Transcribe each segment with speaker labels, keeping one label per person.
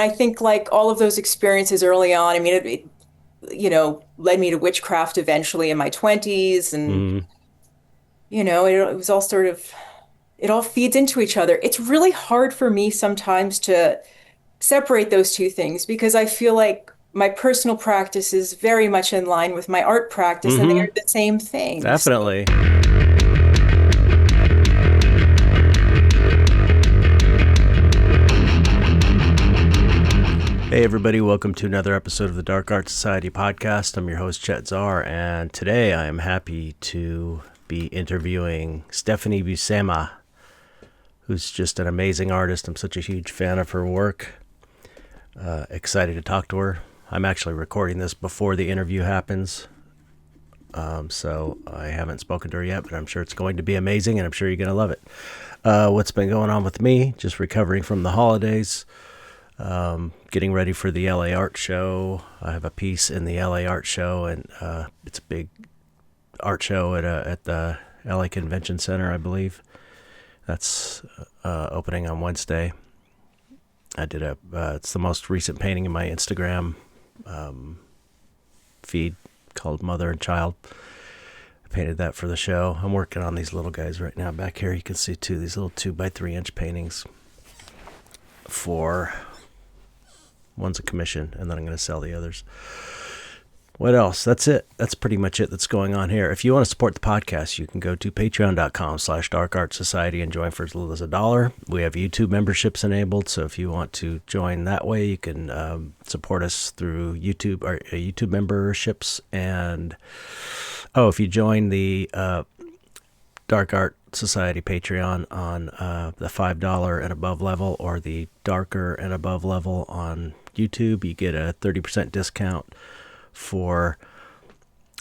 Speaker 1: I think like all of those experiences early on, I mean, led me to witchcraft eventually in my 20s. And,
Speaker 2: Hmm.
Speaker 1: it was all sort of, it all feeds into each other. It's really hard for me sometimes to separate those two things because I feel like my personal practice is very much in line with my art practice and they
Speaker 2: Hmm.
Speaker 1: are the same thing. So,
Speaker 2: Definitely. Hey, everybody, welcome to another episode of the Dark Art Society podcast. I'm your host, Chet, and today I am happy to be interviewing Stephanie Buscema, who's just an amazing artist. I'm such a huge fan of her work. Excited to talk to her. I'm actually recording this before the interview happens, so I haven't spoken to her yet, but I'm sure it's going to be amazing, and I'm sure you're going to love it. What's been going on with me? Just recovering from the holidays. Getting ready for the LA Art Show. I have a piece in the LA Art Show, and it's a big art show at the LA Convention Center, I believe. That's opening on Wednesday. I did it's the most recent painting in my Instagram feed called Mother and Child. I painted that for the show. I'm working on these little guys right now. Back here you can see these little 2 by 3 inch paintings for... One's a commission, and then I'm going to sell the others. What else? That's it. That's pretty much it that's going on here. If you want to support the podcast, you can go to patreon.com/darkartsociety and join for as little as $1. We have YouTube memberships enabled, so if you want to join that way, you can support us through YouTube or YouTube memberships. And, if you join the Dark Art Society Patreon on the $5 and above level or the darker and above level on YouTube, you get a 30% discount for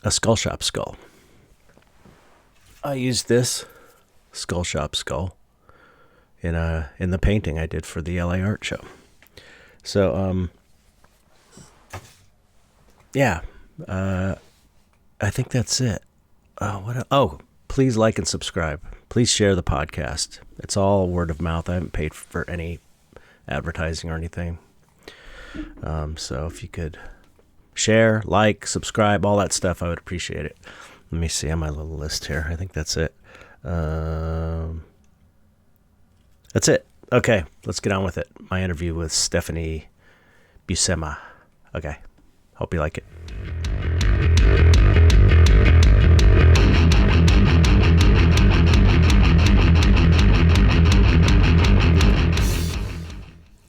Speaker 2: a Skull Shop skull. I used this Skull Shop skull in the painting I did for the LA Art Show. So yeah, I think that's it. Please like and subscribe. Please share the podcast. It's all word of mouth. I haven't paid for any advertising or anything. So if you could share, like, subscribe, all that stuff, I would appreciate it. Let me see on my little list here. I think that's it. That's it. Okay, let's get on with it. My interview with Stephanie Buscema. Okay, hope you like it.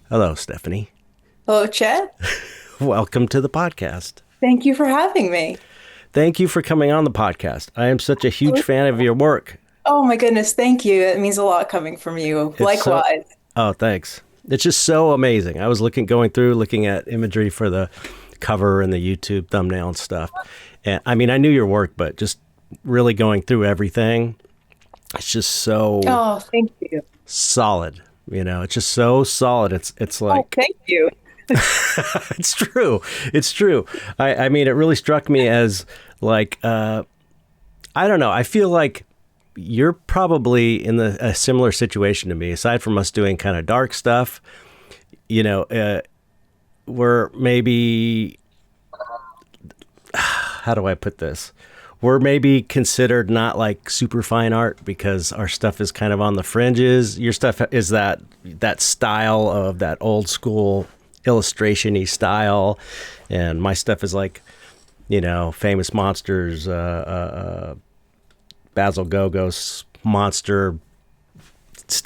Speaker 2: Hello, Stephanie.
Speaker 1: hello, Chet.
Speaker 2: Welcome to the podcast.
Speaker 1: Thank you for having me.
Speaker 2: Thank you for coming on the podcast. I am such a huge fan of your work.
Speaker 1: Oh my goodness, thank you. It means a lot coming from you.
Speaker 2: It's so,
Speaker 1: Likewise.
Speaker 2: oh, thanks. It's just so amazing. I was looking at imagery for the cover and the YouTube thumbnail and stuff. And I mean, I knew your work, but just really going through everything, it's just so
Speaker 1: Oh, thank you.
Speaker 2: solid. It's just so solid. It's
Speaker 1: Oh,
Speaker 2: like,
Speaker 1: thank you.
Speaker 2: it's true. It's true. I mean, it really struck me as like, I don't know. I feel like you're probably in a similar situation to me, aside from us doing kind of dark stuff, we're maybe, how do I put this? We're maybe considered not like super fine art because our stuff is kind of on the fringes. Your stuff is that style of that old school illustration-y style, and my stuff is like, famous monsters, Basil Gogos monster.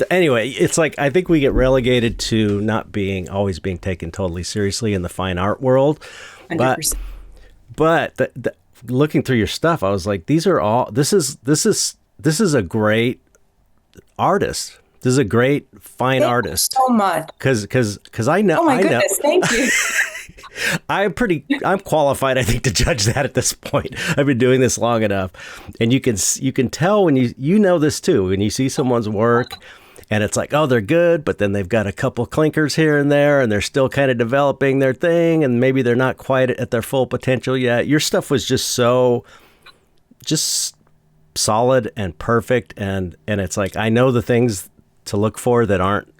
Speaker 2: Anyway, it's like I think we get relegated to not always being taken totally seriously in the fine art world, but
Speaker 1: 100%.
Speaker 2: but looking through your stuff, I was like, this is a great artist. This is a great fine
Speaker 1: Thank you
Speaker 2: artist.
Speaker 1: so much.
Speaker 2: Cause I know,
Speaker 1: Oh my goodness, thank you.
Speaker 2: I'm qualified, I think, to judge that at this point. I've been doing this long enough, and you can tell when you know this too, when you see someone's work and it's like, oh, they're good, but then they've got a couple clinkers here and there, and they're still kind of developing their thing, and maybe they're not quite at their full potential yet. Your stuff was just solid and perfect, and it's like I know the things to look for that aren't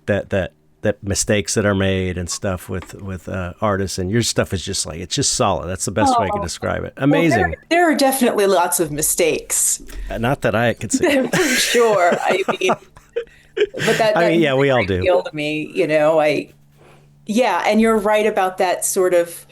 Speaker 2: that that mistakes that are made and stuff with artists, and your stuff is just like, it's just solid. That's the best way I can
Speaker 1: Oh,
Speaker 2: describe it.
Speaker 1: well,
Speaker 2: Amazing.
Speaker 1: there are definitely lots of mistakes
Speaker 2: Not that I could see.
Speaker 1: for sure. I mean, but
Speaker 2: I
Speaker 1: that
Speaker 2: mean,
Speaker 1: means
Speaker 2: yeah,
Speaker 1: a
Speaker 2: we all
Speaker 1: great
Speaker 2: do.
Speaker 1: deal to me, you know. Yeah, and you're right about that sort of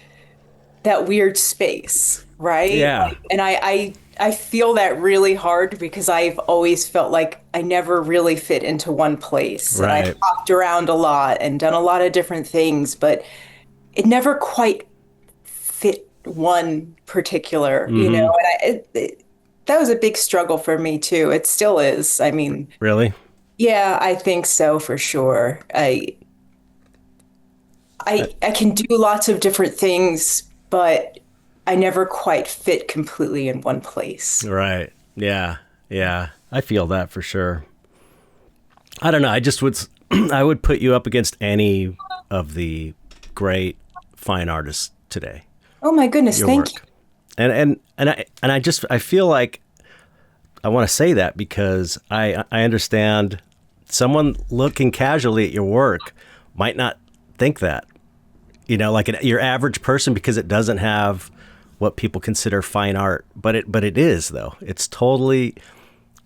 Speaker 1: that weird space, right?
Speaker 2: Yeah,
Speaker 1: And I feel that really hard because I've always felt like I never really fit into one place, and I've
Speaker 2: right.
Speaker 1: hopped around a lot and done a lot of different things, but it never quite fit one particular, you know.
Speaker 2: Mm-hmm.
Speaker 1: And that was a big struggle for me too. It still is. I mean,
Speaker 2: Really?
Speaker 1: yeah, I think so for sure.
Speaker 2: Uh,
Speaker 1: I can do lots of different things, but I never quite fit completely in one place.
Speaker 2: Right. Yeah. Yeah. I feel that for sure. I don't know. I just would, I would put you up against any of the great fine artists today.
Speaker 1: Oh my goodness,
Speaker 2: Your
Speaker 1: thank you.
Speaker 2: work, and I feel like I want to say that because I understand someone looking casually at your work might not think that, like your average person, because it doesn't have what people consider fine art, but it is, though. It's totally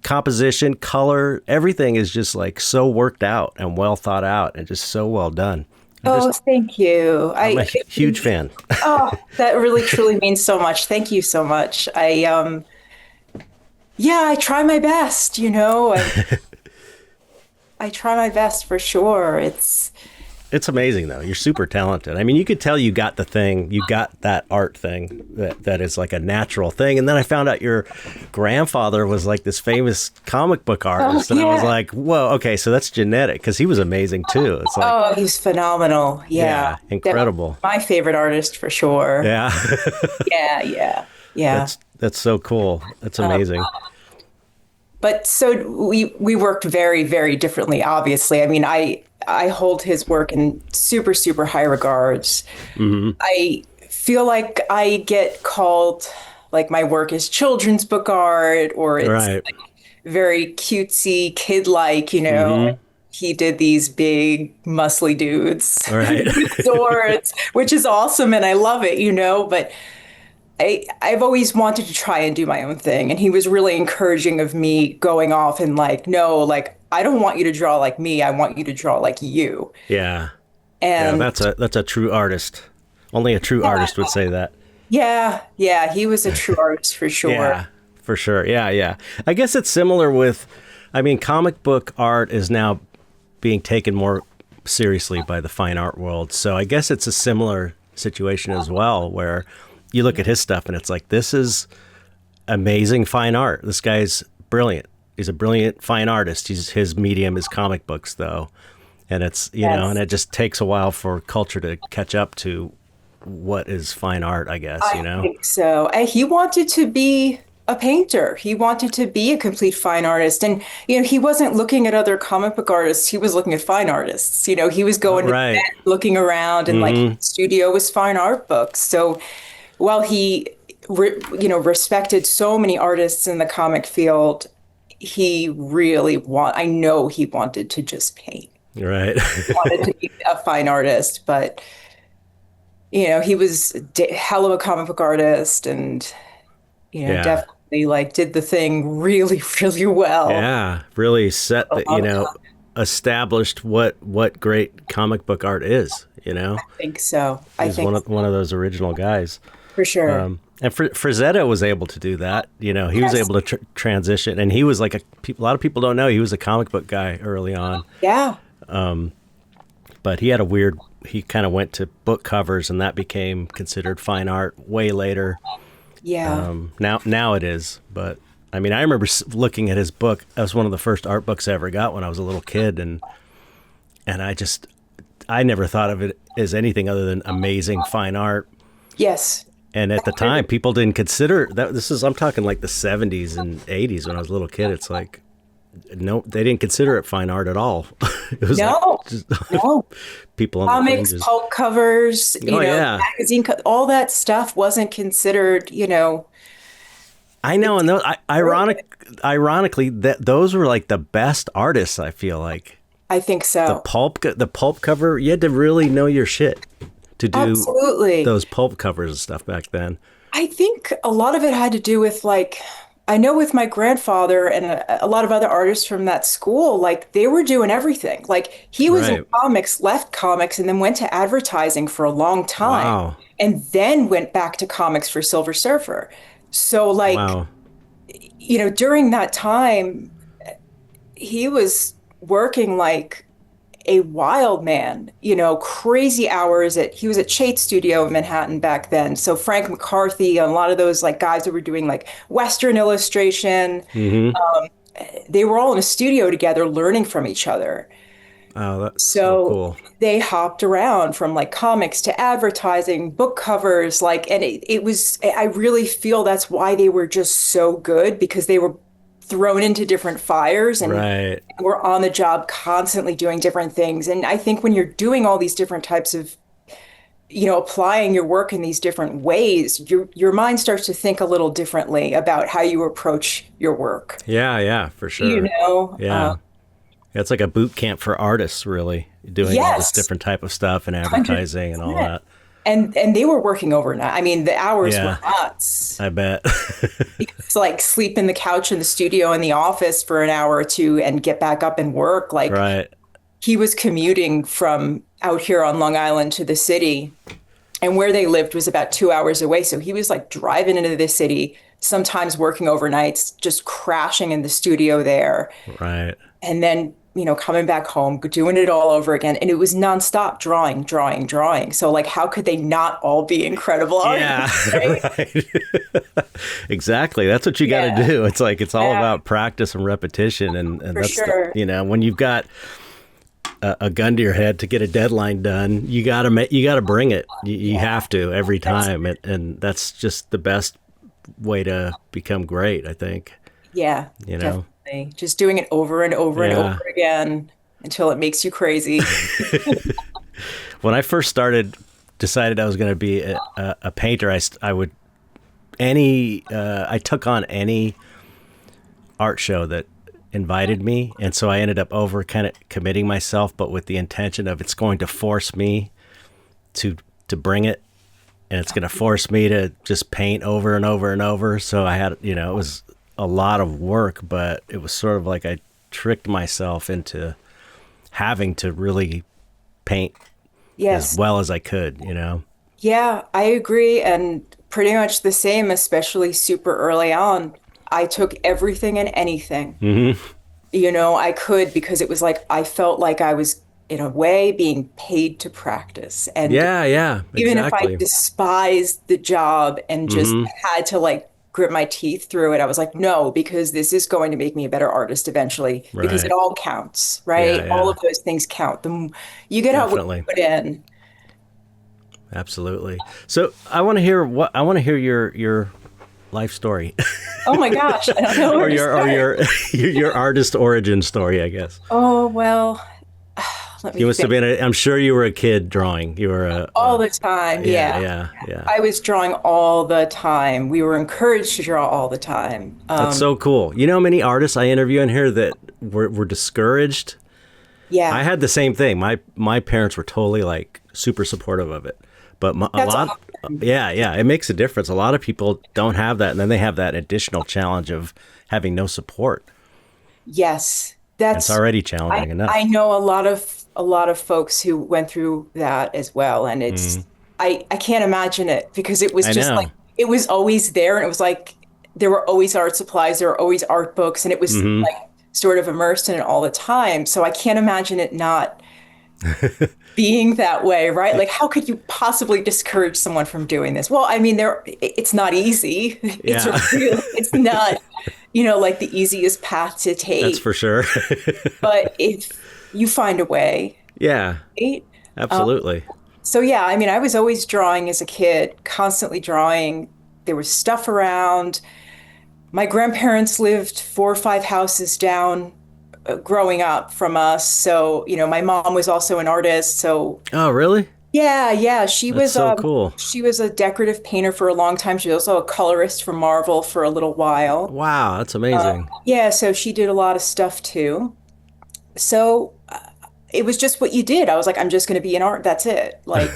Speaker 2: composition, color, everything is just like so worked out and well thought out and just so well done.
Speaker 1: Oh, thank you.
Speaker 2: I'm a huge fan.
Speaker 1: Oh, that really truly means so much. Thank you so much. Yeah, I try my best, you know. I try my best for sure.
Speaker 2: It's amazing, though. You're super talented. I mean, you could tell you got the thing, you got that art thing that is like a natural thing. And then I found out your grandfather was like this famous comic book artist.
Speaker 1: Oh,
Speaker 2: And I was
Speaker 1: yeah.
Speaker 2: like, whoa, okay, so that's genetic, because he was amazing too. It's like,
Speaker 1: Oh, he's phenomenal. Yeah.
Speaker 2: yeah, incredible.
Speaker 1: My favorite artist for sure.
Speaker 2: Yeah,
Speaker 1: Yeah, yeah, yeah.
Speaker 2: that's so cool. That's amazing.
Speaker 1: But so we worked very, very differently, obviously. I mean, I hold his work in super, super high regards. I feel like I get called like my work is children's book art or it's
Speaker 2: Right.
Speaker 1: like very cutesy, kid-like, you know. He did these big, muscly dudes
Speaker 2: Right.
Speaker 1: with swords, which is awesome and I love it, you know, but I've always wanted to try and do my own thing. And he was really encouraging of me going off and like, no, like, I don't want you to draw like me. I want you to draw like you.
Speaker 2: Yeah. Yeah,
Speaker 1: And
Speaker 2: that's a true artist. Only a true artist would say that.
Speaker 1: yeah, yeah, he was a true artist for sure.
Speaker 2: Yeah, for sure. Yeah, yeah. I guess it's similar with, I mean, comic book art is now being taken more seriously by the fine art world. So I guess it's a similar situation as well, where you look at his stuff and it's like, this is amazing fine art. This guy's brilliant. He's a brilliant fine artist. His medium is comic books, though. And it's, and
Speaker 1: Yes.
Speaker 2: it just takes a while for culture to catch up to what is fine art, I guess,
Speaker 1: I think so. He wanted to be a painter. He wanted to be a complete fine artist. And, you know, he wasn't looking at other comic book artists. He was looking at fine artists. You know, he was going to the
Speaker 2: Right.
Speaker 1: Met, looking around and like his studio was fine art books. So while he, respected so many artists in the comic field, he really I know he wanted to just paint,
Speaker 2: Right.
Speaker 1: wanted to be a fine artist, but he was a hell of a comic book artist and,
Speaker 2: Yeah.
Speaker 1: definitely like did the thing really, really well.
Speaker 2: Yeah. Really set
Speaker 1: A
Speaker 2: the,
Speaker 1: long time,
Speaker 2: established what great comic book art is,
Speaker 1: I think so. I
Speaker 2: He's
Speaker 1: think
Speaker 2: one of those original guys.
Speaker 1: for sure.
Speaker 2: And Frazetta was able to do that. He was
Speaker 1: Yes.
Speaker 2: able to transition, and he was like a lot of people don't know he was a comic book guy early on,
Speaker 1: Yeah.
Speaker 2: but he kind of went to book covers, and that became considered fine art way later.
Speaker 1: Yeah.
Speaker 2: Now it is, but I mean, I remember looking at his book. That was one of the first art books I ever got when I was a little kid, and I never thought of it as anything other than amazing fine art.
Speaker 1: Yes.
Speaker 2: And at the time, people didn't consider that. I'm talking like the 70s and 80s when I was a little kid. It's like, no, they didn't consider it fine art at all. It was like
Speaker 1: No.
Speaker 2: just
Speaker 1: No.
Speaker 2: people on the
Speaker 1: Comics,
Speaker 2: fringes.
Speaker 1: pulp covers,
Speaker 2: Oh, yeah.
Speaker 1: magazine, all that stuff wasn't considered,
Speaker 2: I know. And ironically, that those were like the best artists, I feel like.
Speaker 1: I think so.
Speaker 2: The pulp cover, you had to really know your shit to do
Speaker 1: Absolutely.
Speaker 2: those pulp covers and stuff back then.
Speaker 1: I think a lot of it had to do with like, I know with my grandfather and a lot of other artists from that school, like they were doing everything. Like he was in
Speaker 2: Right.
Speaker 1: comics, left comics, and then went to advertising for a long time,
Speaker 2: Wow.
Speaker 1: and then went back to comics for Silver Surfer. So like,
Speaker 2: Wow.
Speaker 1: during that time, he was working like a wild man, crazy hours he was at Chet Studio in Manhattan back then. So Frank McCarthy and a lot of those like guys that were doing like Western illustration,
Speaker 2: Mm-hmm.
Speaker 1: they were all in a studio together learning from each other.
Speaker 2: Oh, that's so
Speaker 1: So
Speaker 2: cool.
Speaker 1: they hopped around from like comics to advertising, book covers, like, and it was, I really feel that's why they were just so good because they were thrown into different fires and
Speaker 2: Right.
Speaker 1: were on the job constantly doing different things. And I think when you're doing all these different types of, applying your work in these different ways, your mind starts to think a little differently about how you approach your work.
Speaker 2: Yeah, yeah, for
Speaker 1: You
Speaker 2: sure.
Speaker 1: know,
Speaker 2: Yeah. It's like a boot camp for artists, really, doing all this
Speaker 1: yes,
Speaker 2: different type of stuff and advertising and all
Speaker 1: 100%.
Speaker 2: that.
Speaker 1: And they were working overnight. I mean, the hours were
Speaker 2: Yeah,
Speaker 1: nuts.
Speaker 2: I bet.
Speaker 1: It's like sleep in the couch in the studio in the office for an hour or two and get back up and work. Like
Speaker 2: Right.
Speaker 1: he was commuting from out here on Long Island to the city, and where they lived was about 2 hours away. So he was like driving into the city, sometimes working overnights, just crashing in the studio there,
Speaker 2: Right.
Speaker 1: and then, coming back home, doing it all over again. And it was nonstop drawing, drawing, drawing. So, like, how could they not all be incredible
Speaker 2: Yeah,
Speaker 1: artists, right?
Speaker 2: right. Exactly. That's what you got to
Speaker 1: Yeah,
Speaker 2: do. It's all
Speaker 1: yeah,
Speaker 2: about practice and repetition, and
Speaker 1: for
Speaker 2: that's
Speaker 1: sure.
Speaker 2: when you've got a gun to your head to get a deadline done, you gotta bring it. You
Speaker 1: Yeah,
Speaker 2: have to every
Speaker 1: that's,
Speaker 2: time, and that's just the best way to become great, I think.
Speaker 1: yeah,
Speaker 2: You know.
Speaker 1: definitely. Just doing it over and over and over
Speaker 2: Yeah.
Speaker 1: again until it makes you crazy.
Speaker 2: When I first decided I was going to be a painter, I would I took on any art show that invited me, and so I ended up over kind of committing myself, but with the intention of it's going to force me to bring it, and it's going to force me to just paint over and over and over. So I had, it was a lot of work, but it was sort of like I tricked myself into having to really paint as
Speaker 1: Yes.
Speaker 2: well as I could.
Speaker 1: Yeah, I agree. And pretty much the same, especially super early on. I took everything and anything, I could because it was like I felt like I was, in a way, being paid to practice. And
Speaker 2: Yeah, yeah,
Speaker 1: even if I
Speaker 2: exactly.
Speaker 1: despised the job and just
Speaker 2: Hmm.
Speaker 1: had to like grit my teeth through it, I was like, no, because this is going to make me a better artist eventually, because it
Speaker 2: Right.
Speaker 1: all counts,
Speaker 2: Yeah,
Speaker 1: right? All
Speaker 2: yeah,
Speaker 1: of those things count. You get out what you
Speaker 2: definitely.
Speaker 1: put in.
Speaker 2: Absolutely. So I want to hear your life story,
Speaker 1: Oh my gosh, I don't know where
Speaker 2: or
Speaker 1: to start.
Speaker 2: your artist origin story, I guess.
Speaker 1: Oh, well, let me
Speaker 2: You must have
Speaker 1: think.
Speaker 2: been. I'm sure you were a kid drawing. You were
Speaker 1: All the time,
Speaker 2: yeah,
Speaker 1: yeah.
Speaker 2: yeah, yeah.
Speaker 1: I was drawing all the time. We were encouraged to draw all the time.
Speaker 2: That's so cool. You know how many artists I interview in here that were discouraged. I
Speaker 1: Yeah,
Speaker 2: had the same thing. My parents were totally like super supportive of it, but a
Speaker 1: that's
Speaker 2: lot,
Speaker 1: awesome.
Speaker 2: yeah, yeah, it makes a difference. A lot of people don't have that, and then they have that additional challenge of having no support.
Speaker 1: Yes,
Speaker 2: And it's
Speaker 1: that's
Speaker 2: already
Speaker 1: I
Speaker 2: challenging
Speaker 1: I
Speaker 2: enough.
Speaker 1: know a lot of folks who went through that as well, and
Speaker 2: Mm,
Speaker 1: I can't imagine it because it was
Speaker 2: I
Speaker 1: just like
Speaker 2: know.
Speaker 1: it was always there, and it was like there were always art supplies, there were always art books, and it was
Speaker 2: Hmm.
Speaker 1: like sort of immersed in it all the time. So I can't imagine it not being that way, right? Like, how could you possibly discourage someone from doing this? Well, I mean, it's not easy.
Speaker 2: Yeah,
Speaker 1: It's not, like the easiest path to
Speaker 2: that's
Speaker 1: take.
Speaker 2: for sure.
Speaker 1: But if you find a way,
Speaker 2: Yeah,
Speaker 1: right? Um,
Speaker 2: absolutely.
Speaker 1: so yeah, I mean, I was always drawing as a kid, constantly drawing. There was stuff around. My grandparents lived 4 or 5 houses down growing up from us. So, my mom was also an artist. So
Speaker 2: Oh, really?
Speaker 1: yeah, yeah, she
Speaker 2: That's
Speaker 1: was
Speaker 2: so cool.
Speaker 1: she was a decorative painter for a long time. She was also a colorist for Marvel for a little while.
Speaker 2: Wow, that's amazing.
Speaker 1: Yeah, so she did a lot of stuff too. So it was just what you did. I was like, I'm just going to be an art. That's it. Like,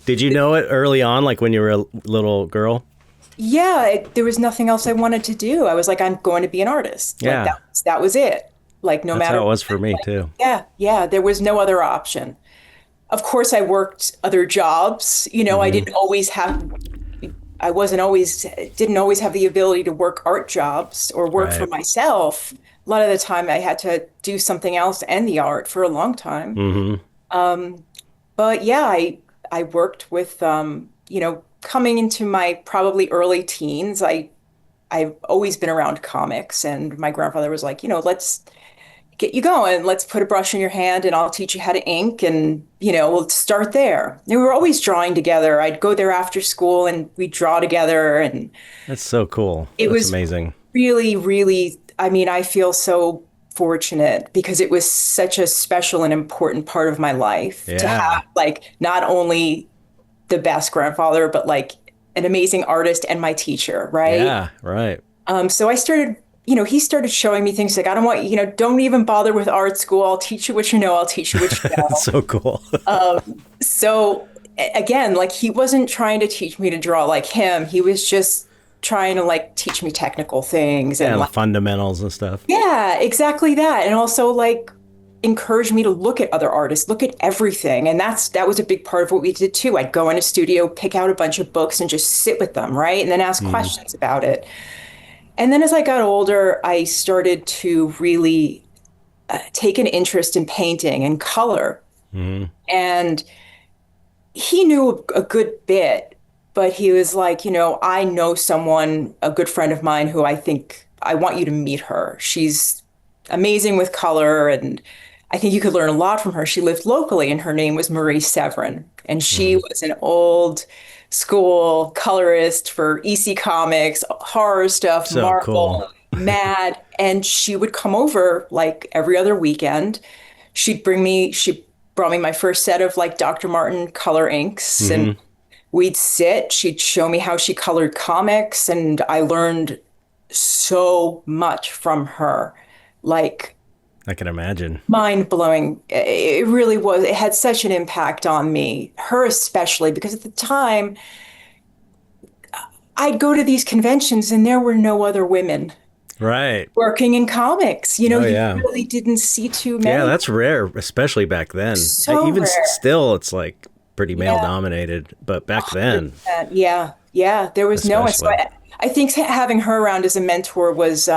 Speaker 2: Did you know it early on, like when you were a little girl?
Speaker 1: yeah, there was nothing else I wanted to do. I was like, I'm going to be an artist. Like
Speaker 2: Yeah,
Speaker 1: that was it. Like no
Speaker 2: that's
Speaker 1: matter
Speaker 2: how it
Speaker 1: what.
Speaker 2: was for me
Speaker 1: Like,
Speaker 2: too.
Speaker 1: yeah, there was no other option. Of course, I worked other jobs.
Speaker 2: Hmm.
Speaker 1: I wasn't always, didn't always have the ability to work art jobs or work for
Speaker 2: Right.
Speaker 1: myself. A lot of the time I had to do something else and the art for a long time.
Speaker 2: Hmm.
Speaker 1: But yeah, I worked with coming into my probably early teens, I've always been around comics, and my grandfather was like, let's get you going. Let's put a brush in your hand and I'll teach you how to ink, and we'll start there. And we were always drawing together. I'd go there after school and we'd draw together, and
Speaker 2: That's so cool.
Speaker 1: it
Speaker 2: That's
Speaker 1: was
Speaker 2: amazing.
Speaker 1: really, really, I mean, I feel so fortunate because it was such a special and important part of my life to
Speaker 2: Yeah.
Speaker 1: have like not only the best grandfather, but like an amazing artist and my teacher, right?
Speaker 2: Yeah. Right.
Speaker 1: So I started, he started showing me things like, I don't want, don't even bother with art school. I'll teach you what you know. I'll teach you what you
Speaker 2: That's
Speaker 1: know.
Speaker 2: so cool.
Speaker 1: So again, like he wasn't trying to teach me to draw like him. He was just trying to like teach me technical things and
Speaker 2: Yeah, the
Speaker 1: like,
Speaker 2: fundamentals and stuff.
Speaker 1: yeah, exactly that. And also like encouraged me to look at other artists, look at everything. And that was a big part of what we did too. I'd go in a studio, pick out a bunch of books and just sit with them, right? And then ask
Speaker 2: Mm.
Speaker 1: questions about it. And then as I got older, I started to really take an interest in painting and color.
Speaker 2: Hmm.
Speaker 1: And he knew a good bit, but he was like, I know someone, a good friend of mine, who I think I want you to meet her. She's amazing with color, and I think you could learn a lot from her. She lived locally, and her name was Marie Severin. And she
Speaker 2: Hmm.
Speaker 1: was an old school colorist for EC Comics, horror stuff,
Speaker 2: So cool.
Speaker 1: Marvel, Mad. And she would come over like every other weekend. She brought me my first set of like Dr. Martin color inks, and
Speaker 2: Hmm.
Speaker 1: we'd sit. She'd show me how she colored comics, and I learned so much from her. Like
Speaker 2: I can imagine.
Speaker 1: mind blowing. It really was. It had such an impact on me, her especially, because at the time I'd go to these conventions and there were no other women
Speaker 2: Right.
Speaker 1: working in comics.
Speaker 2: Oh
Speaker 1: You
Speaker 2: yeah.
Speaker 1: really didn't see too
Speaker 2: Yeah,
Speaker 1: many.
Speaker 2: that's rare, especially back then.
Speaker 1: So
Speaker 2: Even
Speaker 1: rare.
Speaker 2: still, it's like pretty male
Speaker 1: Yeah.
Speaker 2: dominated, but back then,
Speaker 1: 100%. Yeah. Yeah. There was no one. So
Speaker 2: especially.
Speaker 1: I think having her around as a mentor was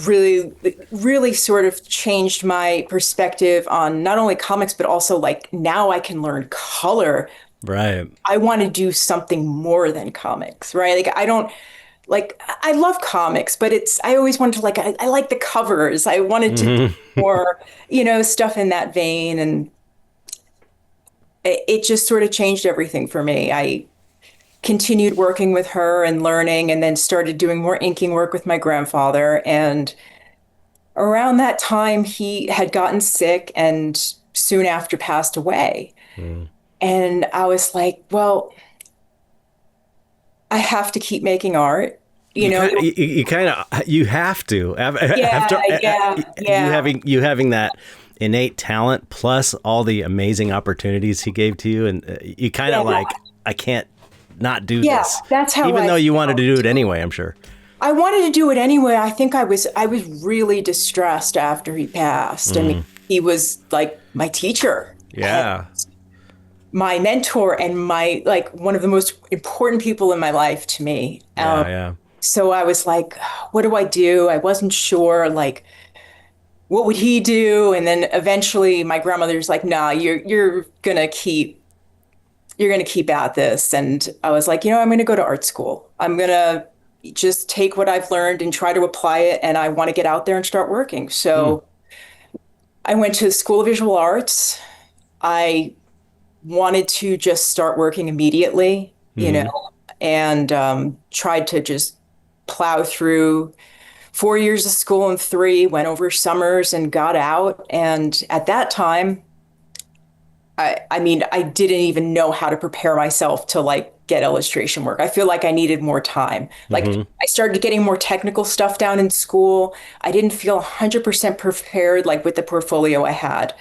Speaker 1: really, really sort of changed my perspective on not only comics, but also like now I can learn color.
Speaker 2: Right.
Speaker 1: I want to do something more than comics, right? Like I don't like I love comics, but I always wanted to like I like the covers. I wanted to do
Speaker 2: Hmm.
Speaker 1: more, stuff in that vein, and it just sort of changed everything for me. I continued working with her and learning, and then started doing more inking work with my grandfather. And around that time, he had gotten sick and soon after passed away. And I was like, well, I have to keep making art. You know,
Speaker 2: You kind of you have to
Speaker 1: yeah,
Speaker 2: after
Speaker 1: yeah,
Speaker 2: you having that innate talent plus all the amazing opportunities he gave to you, and you kind of
Speaker 1: yeah,
Speaker 2: like I can't not do
Speaker 1: yeah.
Speaker 2: this,
Speaker 1: That's how
Speaker 2: even
Speaker 1: I
Speaker 2: though you wanted to do
Speaker 1: felt.
Speaker 2: it anyway. I'm sure.
Speaker 1: I wanted to do it anyway. I think I was really distressed after he passed. I mean,
Speaker 2: Mm.
Speaker 1: he was like my teacher, and
Speaker 2: Yeah.
Speaker 1: my mentor, and my like one of the most important people in my life to me.
Speaker 2: Yeah. Yeah.
Speaker 1: So I was like, what do I do? I wasn't sure, like, what would he do? And then eventually my grandmother's like, nah, you're gonna keep at this. And I was like, I'm gonna go to art school. I'm gonna just take what I've learned and try to apply it, and I want to get out there and start working.
Speaker 2: Hmm.
Speaker 1: So I went to the School of Visual Arts. I wanted to just start working immediately,
Speaker 2: Hmm.
Speaker 1: and tried to just plow through 4 years of school and three, went over summers and got out. And at that time, I mean, I didn't even know how to prepare myself to like get illustration work. I feel like I needed more time. Like
Speaker 2: Mm-hmm.
Speaker 1: I started getting more technical stuff down in school. I didn't feel 100% prepared like with the portfolio I had.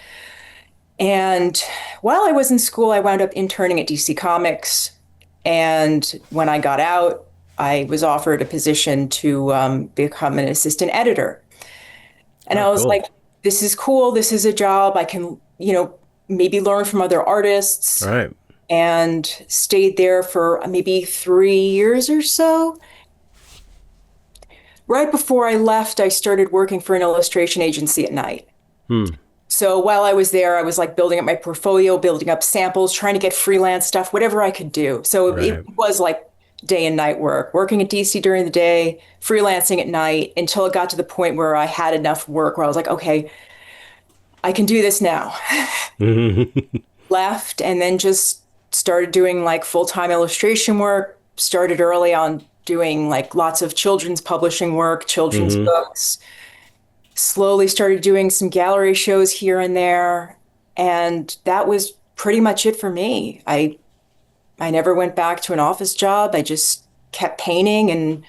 Speaker 1: And while I was in school, I wound up interning at DC Comics. And when I got out, I was offered a position to become an assistant editor. And
Speaker 2: Oh,
Speaker 1: I was
Speaker 2: cool.
Speaker 1: like, this is cool. This is a job. I can, maybe learn from other
Speaker 2: All
Speaker 1: artists,
Speaker 2: right.
Speaker 1: and stayed there for maybe 3 years or so. Right before I left, I started working for an illustration agency at night.
Speaker 2: Hmm.
Speaker 1: So while I was there, I was like building up my portfolio, building up samples, trying to get freelance stuff, whatever I could do. So it
Speaker 2: Right.
Speaker 1: was like day and night work, working at DC during the day, freelancing at night until it got to the point where I had enough work where I was like, okay, I can do this now. Left and then just started doing like full-time illustration work, started early on doing like lots of children's publishing work, children's
Speaker 2: Mm-hmm.
Speaker 1: books, slowly started doing some gallery shows here and there. And that was pretty much it for me. I never went back to an office job. I just kept painting and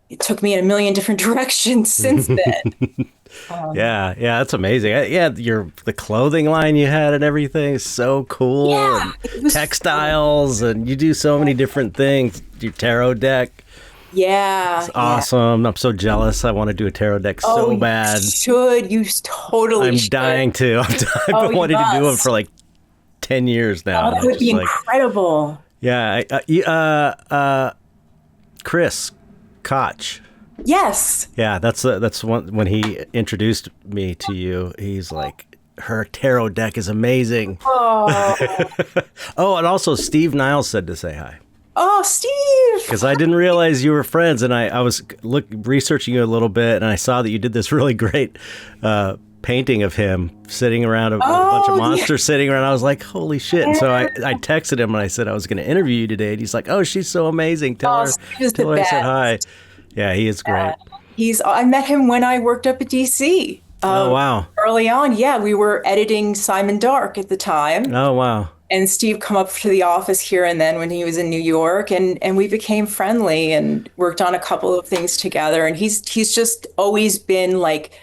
Speaker 1: it took me in a million different directions since then.
Speaker 2: Yeah, yeah, that's amazing. Yeah, the clothing line you had and everything is so cool,
Speaker 1: Yeah,
Speaker 2: and
Speaker 1: it was fun.
Speaker 2: textiles, and you do so many different things. Your tarot deck
Speaker 1: Yeah,
Speaker 2: is
Speaker 1: yeah.
Speaker 2: awesome. I'm so jealous. I want to do a tarot deck
Speaker 1: Oh,
Speaker 2: so
Speaker 1: you
Speaker 2: bad.
Speaker 1: should. You totally
Speaker 2: I'm
Speaker 1: should.
Speaker 2: dying to. I've
Speaker 1: Oh,
Speaker 2: been
Speaker 1: you
Speaker 2: wanting to do them
Speaker 1: must.
Speaker 2: for like 10 years now,
Speaker 1: Oh,
Speaker 2: and
Speaker 1: that
Speaker 2: I'm
Speaker 1: would be
Speaker 2: just like,
Speaker 1: incredible.
Speaker 2: yeah. Chris Koch.
Speaker 1: Yes.
Speaker 2: Yeah, that's one when he introduced me to you. He's like, her tarot deck is amazing.
Speaker 1: Oh,
Speaker 2: Oh, and also Steve Niles said to say hi
Speaker 1: oh, Steve.
Speaker 2: because I didn't realize you were friends, and I was researching you a little bit, and I saw that you did this really great painting of him sitting around with a bunch of
Speaker 1: Oh, yeah.
Speaker 2: monsters sitting around. I was like, holy shit! And so I texted him and I said I was going to interview you today, and he's like, oh, she's so amazing.
Speaker 1: Oh, Steve is the
Speaker 2: Tell her I said hi.
Speaker 1: best.
Speaker 2: Yeah, he is great.
Speaker 1: I met him when I worked up at DC.
Speaker 2: Oh wow.
Speaker 1: Early on, yeah, we were editing Simon Dark at the time.
Speaker 2: Oh wow.
Speaker 1: And Steve come up to the office here and then when he was in New York, and we became friendly and worked on a couple of things together. And he's just always been like,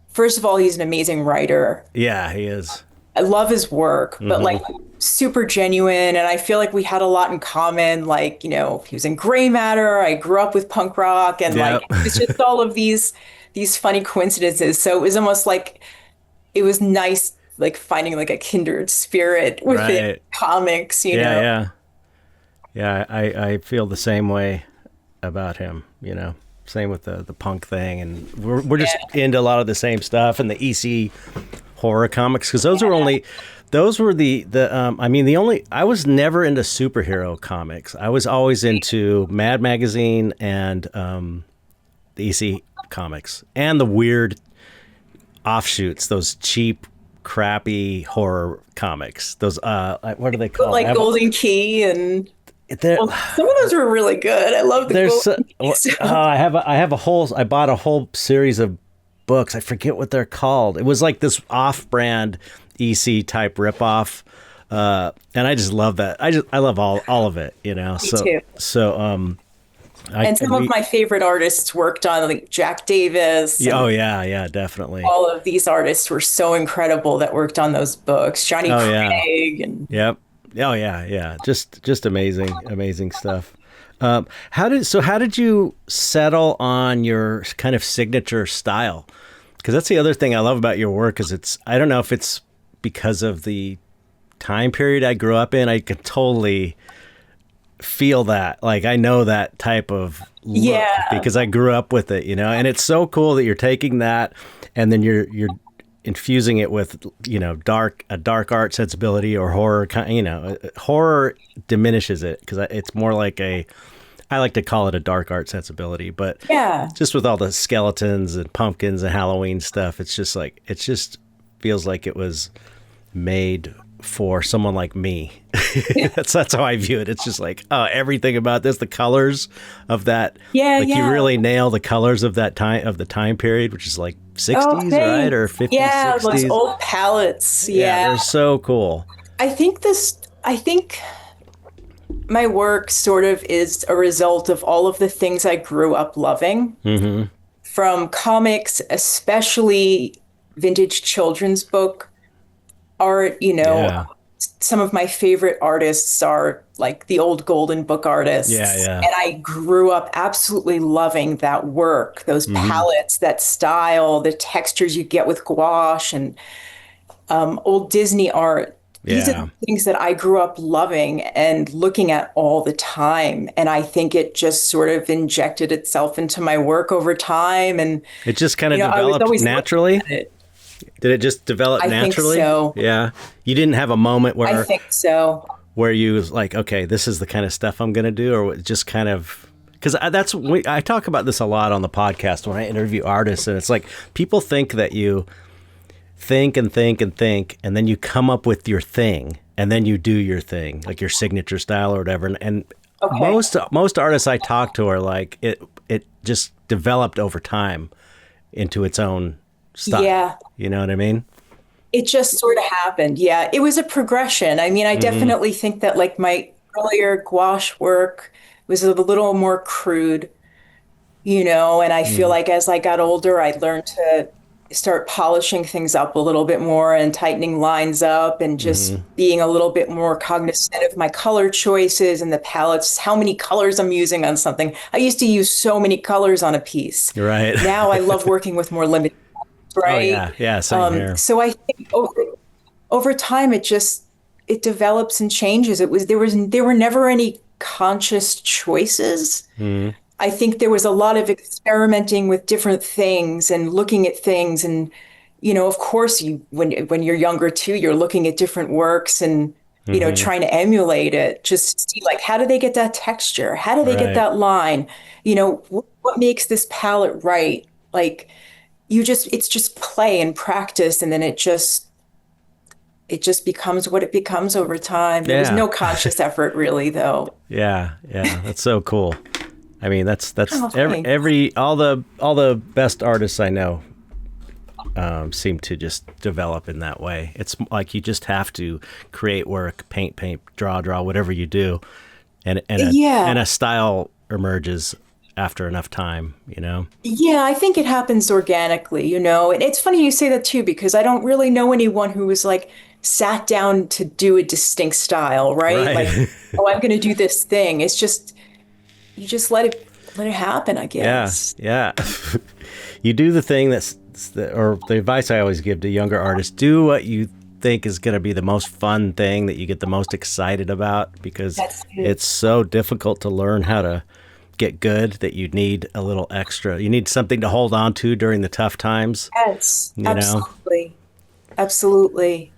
Speaker 1: first of all, he's an amazing writer.
Speaker 2: Yeah, he is.
Speaker 1: I love his work, but
Speaker 2: Hmm.
Speaker 1: like super genuine. And I feel like we had a lot in common. Like, he was in gray matter. I grew up with punk rock and
Speaker 2: Yep.
Speaker 1: like it's just all of these funny coincidences. So it was almost like it was nice like finding like a kindred spirit within
Speaker 2: Right.
Speaker 1: comics, you
Speaker 2: Yeah,
Speaker 1: know.
Speaker 2: yeah. Yeah, I feel the same way about him, you know. Same with the punk thing, and we're just
Speaker 1: Yeah.
Speaker 2: into a lot of the same stuff, and the EC horror comics, because those were I mean, the only I was never into superhero comics. I was always into Mad Magazine and the EC comics and the weird offshoots, those cheap, crappy horror comics. Those what are they
Speaker 1: But
Speaker 2: called?
Speaker 1: like Golden Key and
Speaker 2: They're,
Speaker 1: well, some of those were really good. I love the
Speaker 2: there's so,
Speaker 1: Golden Key stuff.
Speaker 2: I bought a whole series of books. I forget what they're called. It was like this off-brand EC type ripoff. And I just love that. I love all of it, you know.
Speaker 1: Me too. And some of my favorite artists worked on like Jack Davis.
Speaker 2: yeah,
Speaker 1: And
Speaker 2: oh yeah, definitely.
Speaker 1: all of these artists were so incredible that worked on those books. Johnny
Speaker 2: Oh yeah.
Speaker 1: Craig and
Speaker 2: Yep. Oh yeah. Just amazing stuff. How did you settle on your kind of signature style? Because that's the other thing I love about your work is I don't know if it's because of the time period I grew up in. I could totally feel that. Like I know that type of look
Speaker 1: yeah.
Speaker 2: because I grew up with it, you know. And it's so cool that you're taking that and then you're infusing it with, you know, a dark art sensibility or horror, you know. Horror diminishes it because it's more like I like to call it a dark art sensibility, but
Speaker 1: Yeah.
Speaker 2: just with all the skeletons and pumpkins and Halloween stuff, it just feels like it was made for someone like me. That's how I view it. It's just like, oh, everything about this, the colors of that,
Speaker 1: Yeah,
Speaker 2: like you
Speaker 1: yeah.
Speaker 2: really nail the colors of that time of the time period, which is like
Speaker 1: Oh,
Speaker 2: 60s, right? Or
Speaker 1: thanks.
Speaker 2: 50s,
Speaker 1: Yeah, those
Speaker 2: 60s.
Speaker 1: old palettes.
Speaker 2: Yeah,
Speaker 1: Yeah.
Speaker 2: they're so cool.
Speaker 1: I think my work sort of is a result of all of the things I grew up loving,
Speaker 2: Mm-hmm.
Speaker 1: from comics, especially vintage children's book art.
Speaker 2: Yeah.
Speaker 1: Some of my favorite artists are like the old Golden Book
Speaker 2: Yeah.
Speaker 1: artists.
Speaker 2: Yeah.
Speaker 1: And I grew up absolutely loving that work, those
Speaker 2: Mm-hmm.
Speaker 1: palettes, that style, the textures you get with gouache and old Disney art. These are the
Speaker 2: Yeah.
Speaker 1: things that I grew up loving and looking at all the time. And I think it just sort of injected itself into my work over time. And,
Speaker 2: It just kind of
Speaker 1: I was
Speaker 2: developed
Speaker 1: always looking
Speaker 2: naturally.
Speaker 1: at it.
Speaker 2: Did it just develop
Speaker 1: I think
Speaker 2: naturally?
Speaker 1: so.
Speaker 2: Yeah. You didn't have a moment
Speaker 1: I think so.
Speaker 2: where you was like, okay, this is the kind of stuff I'm going to do, or just kind of, because I talk about this a lot on the podcast when I interview artists, and it's like people think that you think and think and think, and then you come up with your thing, and then you do your thing, like your signature style or whatever. And
Speaker 1: Okay.
Speaker 2: most artists I talk to are like it just developed over time into its own style.
Speaker 1: Yeah.
Speaker 2: You know what I mean?
Speaker 1: It just sort of happened. Yeah. It was a progression. I mean, I
Speaker 2: Mm-hmm.
Speaker 1: definitely think that like my earlier gouache work was a little more crude, and I feel like as I got older, I learned to start polishing things up a little bit more and tightening lines up and just
Speaker 2: Mm-hmm.
Speaker 1: being a little bit more cognizant of my color choices and the palettes, how many colors I'm using on something. I used to use so many colors on a piece.
Speaker 2: Right.
Speaker 1: Now I love working with more limited,
Speaker 2: Oh
Speaker 1: right?
Speaker 2: yeah, yeah, same here.
Speaker 1: So I think over time it develops and changes. There were never any conscious choices.
Speaker 2: Mm,
Speaker 1: I think there was a lot of experimenting with different things and looking at things. And, of course, when you're younger too, you're looking at different works and,
Speaker 2: hmm.
Speaker 1: trying to emulate it, just to see like, how do they get that texture? How do they get
Speaker 2: Right.
Speaker 1: that line? What makes this palette right? Like, it's just play and practice. And then it just becomes what it becomes over time. There was
Speaker 2: Yeah.
Speaker 1: no conscious effort really, though.
Speaker 2: Yeah. Yeah. That's so cool. I mean, that's
Speaker 1: Oh, thanks.
Speaker 2: all the best artists I know seem to just develop in that way. It's like you just have to create work, paint, draw, whatever you do, and
Speaker 1: Yeah.
Speaker 2: a style emerges after enough time. You know.
Speaker 1: Yeah, I think it happens organically, And it's funny you say that too, because I don't really know anyone who was like sat down to do a distinct style, right? Like,
Speaker 2: Right.
Speaker 1: oh, I'm going to do this thing. It's just, you just let it happen, I
Speaker 2: Yeah.
Speaker 1: guess.
Speaker 2: Yeah. You do the thing or the advice I always give to younger artists: do what you think is going to be the most fun thing that you get the most excited about, because
Speaker 1: That's it.
Speaker 2: it's so difficult to learn how to get good that you need a little extra. You need something to hold on to during the tough times,
Speaker 1: Yes,
Speaker 2: you know?
Speaker 1: absolutely. Absolutely.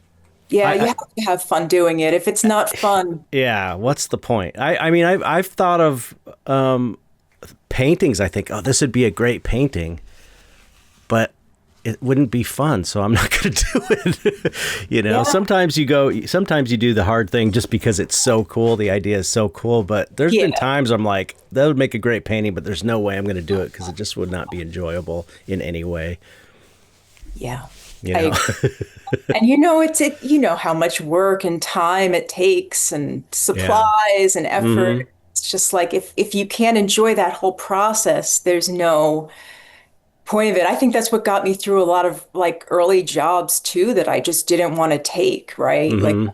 Speaker 1: Yeah, you
Speaker 2: I
Speaker 1: have to have fun doing it. If it's not fun,
Speaker 2: Yeah, what's the point? I mean, I've thought of paintings. I think, oh, this would be a great painting, but it wouldn't be fun, so I'm not going to do it.
Speaker 1: yeah,
Speaker 2: Sometimes you do the hard thing just because it's so cool. The idea is so cool, but there's been
Speaker 1: yeah,
Speaker 2: times I'm like, that would make a great painting, but there's no way I'm going to do it because it just would not be enjoyable in any way,
Speaker 1: yeah.
Speaker 2: you
Speaker 1: I
Speaker 2: know?
Speaker 1: agree. And you know how much work and time it takes and
Speaker 2: Yeah.
Speaker 1: supplies and
Speaker 2: Hmm.
Speaker 1: effort. It's just like if you can't enjoy that whole process, there's no point of it. I think that's what got me through a lot of like early jobs too that I just didn't want to take, right? Like
Speaker 2: Hmm.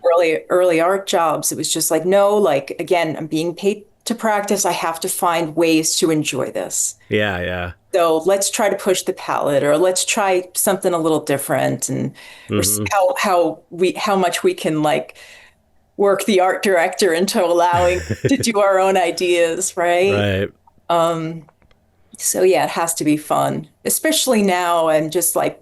Speaker 1: early art jobs. It was just like, no, like again, I'm being paid to practice. I have to find ways to enjoy this.
Speaker 2: Yeah, yeah.
Speaker 1: So let's try to push the palette, or let's try something a little different, and or see
Speaker 2: Hmm.
Speaker 1: how much we can like work the art director into allowing to do our own ideas, right?
Speaker 2: Right.
Speaker 1: So yeah, it has to be fun, especially now. And just like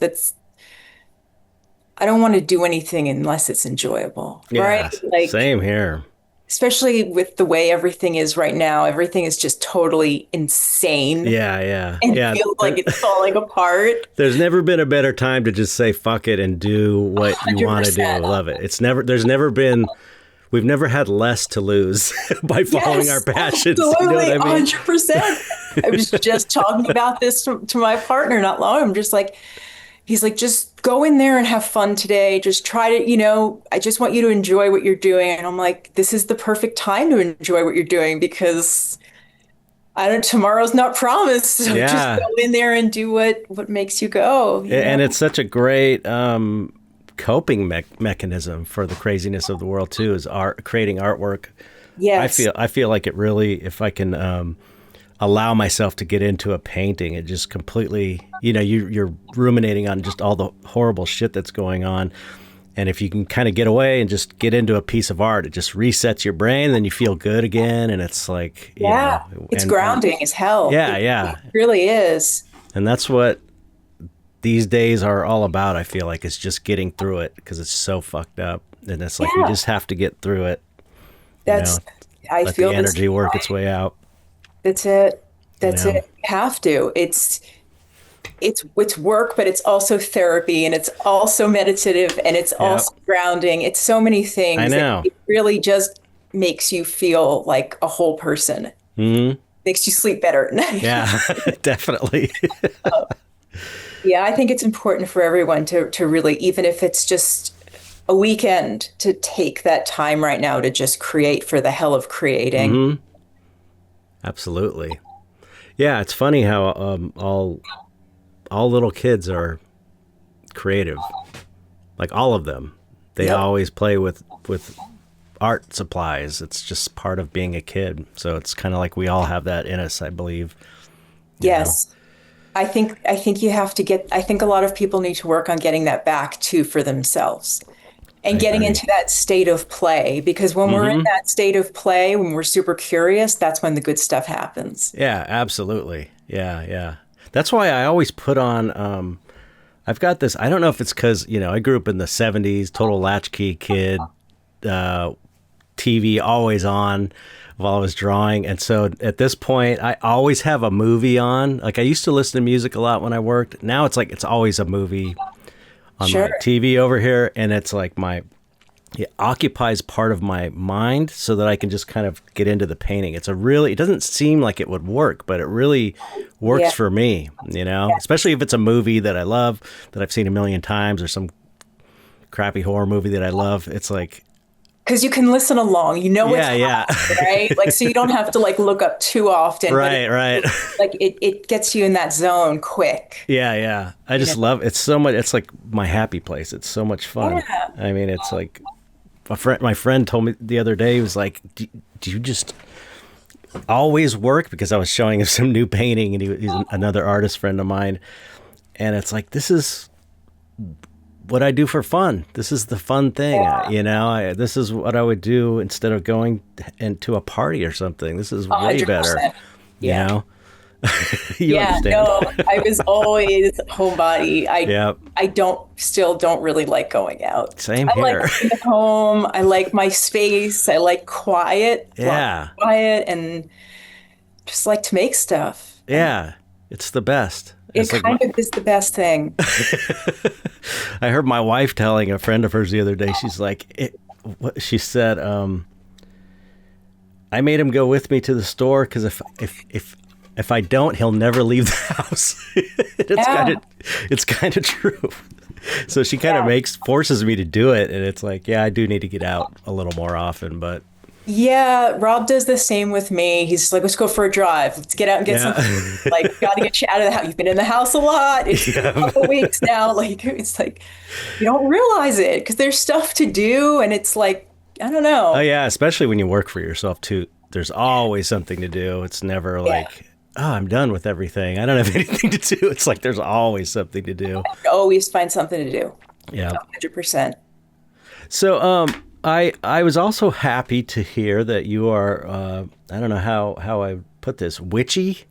Speaker 1: I don't want to do anything unless it's enjoyable, right?
Speaker 2: Yeah.
Speaker 1: Like
Speaker 2: Same here.
Speaker 1: especially with the way everything is right now, everything is just totally insane
Speaker 2: Yeah, yeah,
Speaker 1: and
Speaker 2: yeah.
Speaker 1: feels like it's falling apart.
Speaker 2: There's never been a better time to just say fuck it and do what you want to do. I
Speaker 1: 100%.
Speaker 2: love it. We've never had less to lose by following our
Speaker 1: Yes,
Speaker 2: passions. You know what
Speaker 1: absolutely,
Speaker 2: I mean?
Speaker 1: 100%. I was just talking about this to my partner not long. I'm just like, he's like, just go in there and have fun today. Just try to, I just want you to enjoy what you're doing. And I'm like, this is the perfect time to enjoy what you're doing because I don't, tomorrow's not promised. So just go
Speaker 2: Yeah.
Speaker 1: in there and do what makes you go,
Speaker 2: And it's such a great coping mechanism for the craziness of the world too, is art, creating artwork.
Speaker 1: Yes.
Speaker 2: I feel like it really, if I can allow myself to get into a painting, it just completely, you're ruminating on just all the horrible shit that's going on. And if you can kind of get away and just get into a piece of art, it just resets your brain. Then you feel good again, and it's like,
Speaker 1: Yeah. It's
Speaker 2: and
Speaker 1: grounding as hell.
Speaker 2: yeah,
Speaker 1: It
Speaker 2: yeah,
Speaker 1: really is.
Speaker 2: and that's what these days are all about. I feel like it's just getting through it because it's so fucked up, and it's like we
Speaker 1: Yeah.
Speaker 2: just have to get through it. You know,
Speaker 1: That's, I
Speaker 2: let the
Speaker 1: feel this.
Speaker 2: energy work its way out.
Speaker 1: That's it.
Speaker 2: You
Speaker 1: That's it.
Speaker 2: know,
Speaker 1: You have to. It's work, but it's also therapy and it's also meditative and it's
Speaker 2: yeah,
Speaker 1: also grounding. It's so many
Speaker 2: I
Speaker 1: things that
Speaker 2: know.
Speaker 1: it really just makes you feel like a whole person.
Speaker 2: Hmm.
Speaker 1: Makes you sleep better at night.
Speaker 2: Yeah, definitely.
Speaker 1: Yeah, I think it's important for everyone to really, even if it's just a weekend, to take that time right now to just create for the hell of creating.
Speaker 2: Hmm. Absolutely. Yeah, it's funny how all little kids are creative, like all of them. They
Speaker 1: Yep.
Speaker 2: always play with art supplies. It's just part of being a kid. So it's kind of like we all have that in us, I believe. You know.
Speaker 1: Yes. I think you have to get I think a lot of people need to work on getting that back too for themselves
Speaker 2: I
Speaker 1: and getting
Speaker 2: agree.
Speaker 1: into that state of play because when we're in
Speaker 2: Hmm.
Speaker 1: that state of play, when we're super curious, that's when the good stuff happens.
Speaker 2: Yeah, absolutely. Yeah, yeah. That's why I always put on. I've got this. I don't know if it's because I grew up in the '70s, total latchkey kid, uh, TV always on while I was drawing, and so at this point, I always have a movie on. Like I used to listen to music a lot when I worked. Now it's like it's always a movie on my
Speaker 1: Sure.
Speaker 2: TV over here, and it's like it occupies part of my mind so that I can just kind of get into the painting. It doesn't seem like it would work, but it really works
Speaker 1: Yeah.
Speaker 2: for me, especially if it's a movie that I love, that I've seen a million times, or some crappy horror movie that I love. It's like,
Speaker 1: Because you can listen along, you know what's
Speaker 2: yeah, yeah.
Speaker 1: happening, right? Like, so you don't have to like look up too often, but
Speaker 2: Right, right.
Speaker 1: it gets you in that zone quick.
Speaker 2: Yeah, yeah. I
Speaker 1: You
Speaker 2: just
Speaker 1: know?
Speaker 2: love it's so much. It's like my happy place. It's so much fun.
Speaker 1: Yeah.
Speaker 2: I mean, it's like my friend told me the other day, he was like, do you just always work? Because I was showing him some new painting, and he's another artist friend of mine. And it's like, this is what I do for fun. This is the fun thing.
Speaker 1: Yeah.
Speaker 2: This is what I would do instead of going into a party or something. This is way better,
Speaker 1: 100%.
Speaker 2: you
Speaker 1: Yeah.
Speaker 2: know? You
Speaker 1: Yeah,
Speaker 2: understand.
Speaker 1: no, I was always homebody.
Speaker 2: Yeah.
Speaker 1: I don't really like going out.
Speaker 2: Same
Speaker 1: I like
Speaker 2: here.
Speaker 1: being at home. I like my space. I like quiet, a lot of
Speaker 2: Yeah.
Speaker 1: quiet, and just like to make stuff. And
Speaker 2: Yeah. It's the best.
Speaker 1: it
Speaker 2: It's like
Speaker 1: kind of is the best thing.
Speaker 2: I heard my wife telling a friend of hers the other day. She's like, she said, I made him go with me to the store because if I don't, he'll never leave the house.
Speaker 1: Yeah,
Speaker 2: It's kind of true. So she kind of
Speaker 1: yeah.
Speaker 2: forces me to do it, and it's like, yeah, I do need to get out a little more often, but
Speaker 1: Yeah, Rob does the same with me. He's just like, let's go for a drive. Let's get out and get
Speaker 2: yeah,
Speaker 1: some food. Like, gotta get you out of the house. You've been in the house a lot. It's been a
Speaker 2: yeah,
Speaker 1: couple weeks now. Like, it's like you don't realize it because there's stuff to do, and it's like, I don't
Speaker 2: oh
Speaker 1: know.
Speaker 2: yeah, especially when you work for yourself too. There's always something to do. It's never
Speaker 1: Yeah,
Speaker 2: like, oh, I'm done with everything. I don't have anything to do. It's like there's always something to do.
Speaker 1: always find something to do.
Speaker 2: Yeah.
Speaker 1: 100%.
Speaker 2: So, I was also happy to hear that you are, I don't know how I put this, witchy.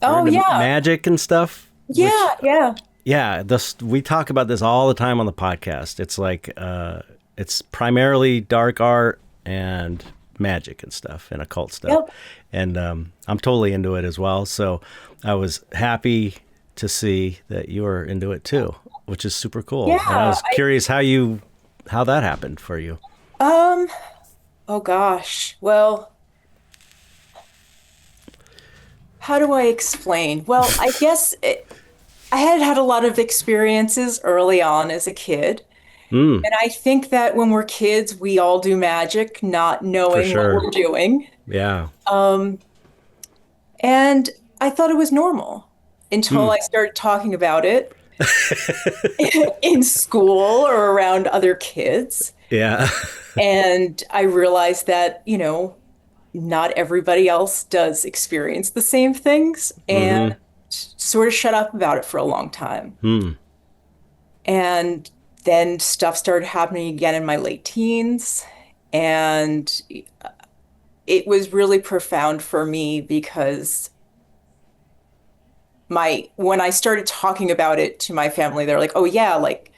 Speaker 2: You're
Speaker 1: Oh
Speaker 2: into
Speaker 1: yeah,
Speaker 2: magic and stuff. Which,
Speaker 1: yeah, yeah,
Speaker 2: yeah, we talk about this all the time on the podcast. It's like, it's primarily dark art and magic and stuff and occult stuff,
Speaker 1: yep,
Speaker 2: and I'm totally into it as well. So, I was happy to see that you were into it too, which is super cool. And I
Speaker 1: yeah.
Speaker 2: was curious how that happened for you.
Speaker 1: Um, oh gosh. Well, how do I explain? Well, I guess I had had a lot of experiences early on as a kid.
Speaker 2: Mm,
Speaker 1: And I think that when we're kids, we all do magic, not
Speaker 2: for
Speaker 1: knowing what
Speaker 2: sure.
Speaker 1: we're doing.
Speaker 2: Yeah.
Speaker 1: Um, and I thought it was normal
Speaker 2: Hmm.
Speaker 1: until I started talking about it in school or around other kids.
Speaker 2: Yeah.
Speaker 1: And I realized that, not everybody else does experience the same things and
Speaker 2: Mm-hmm.
Speaker 1: sort of shut up about it for a long time.
Speaker 2: Hmm.
Speaker 1: And then stuff started happening again in my late teens. And it was really profound for me because when I started talking about it to my family, they're like, "Oh yeah, like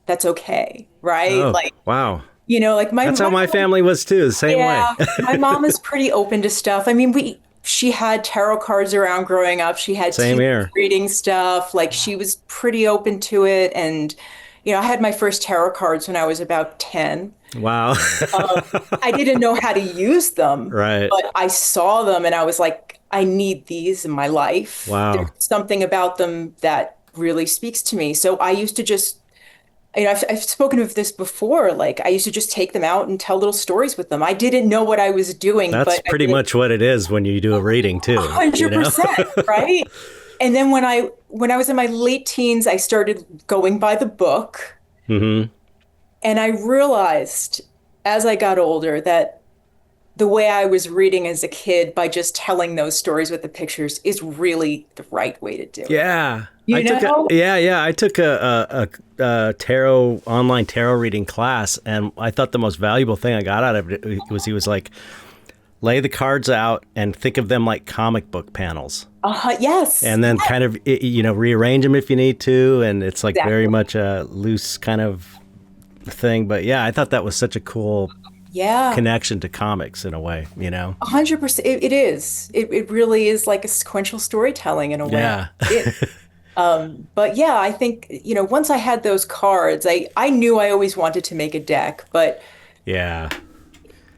Speaker 1: that's okay, right?"
Speaker 2: Oh,
Speaker 1: Like,
Speaker 2: wow.
Speaker 1: like my
Speaker 2: That's how
Speaker 1: my
Speaker 2: my
Speaker 1: mom,
Speaker 2: family was too, the same way.
Speaker 1: yeah, my mom is pretty open to stuff. I mean, she had tarot cards around growing up. She had
Speaker 2: Same
Speaker 1: tea
Speaker 2: here.
Speaker 1: reading stuff. Like she was pretty open to it. And, I had my first tarot cards when I was about 10.
Speaker 2: Wow.
Speaker 1: Um, I didn't know how to use them,
Speaker 2: Right.
Speaker 1: but I saw them and I was like, I need these in my life. There's
Speaker 2: Wow.
Speaker 1: something about them that really speaks to me. So I used to just, I've spoken of this before. Like I used to just take them out and tell little stories with them. I didn't know what I was doing,
Speaker 2: That's
Speaker 1: but I
Speaker 2: pretty
Speaker 1: did
Speaker 2: much what it is when you do a reading too, you know?
Speaker 1: 100%, right? And then when I was in my late teens, I started going by the book,
Speaker 2: Mm-hmm.
Speaker 1: and I realized as I got older that the way I was reading as a kid by just telling those stories with the pictures is really the right way to do it.
Speaker 2: Yeah.
Speaker 1: You know?
Speaker 2: I took a tarot online tarot reading class, and I thought the most valuable thing I got out of it was he was like, lay the cards out and think of them like comic book panels,
Speaker 1: Yes.
Speaker 2: and then
Speaker 1: Yes,
Speaker 2: kind of rearrange them if you need to, and it's like very
Speaker 1: exactly.
Speaker 2: much a loose kind of thing. But yeah, I thought that was such a cool
Speaker 1: Yeah.
Speaker 2: connection to comics in a way,
Speaker 1: 100%. It is. It really is like a sequential storytelling in a way.
Speaker 2: Yeah.
Speaker 1: It but yeah, I think, once I had those cards, I knew I always wanted to make a deck, but
Speaker 2: Yeah.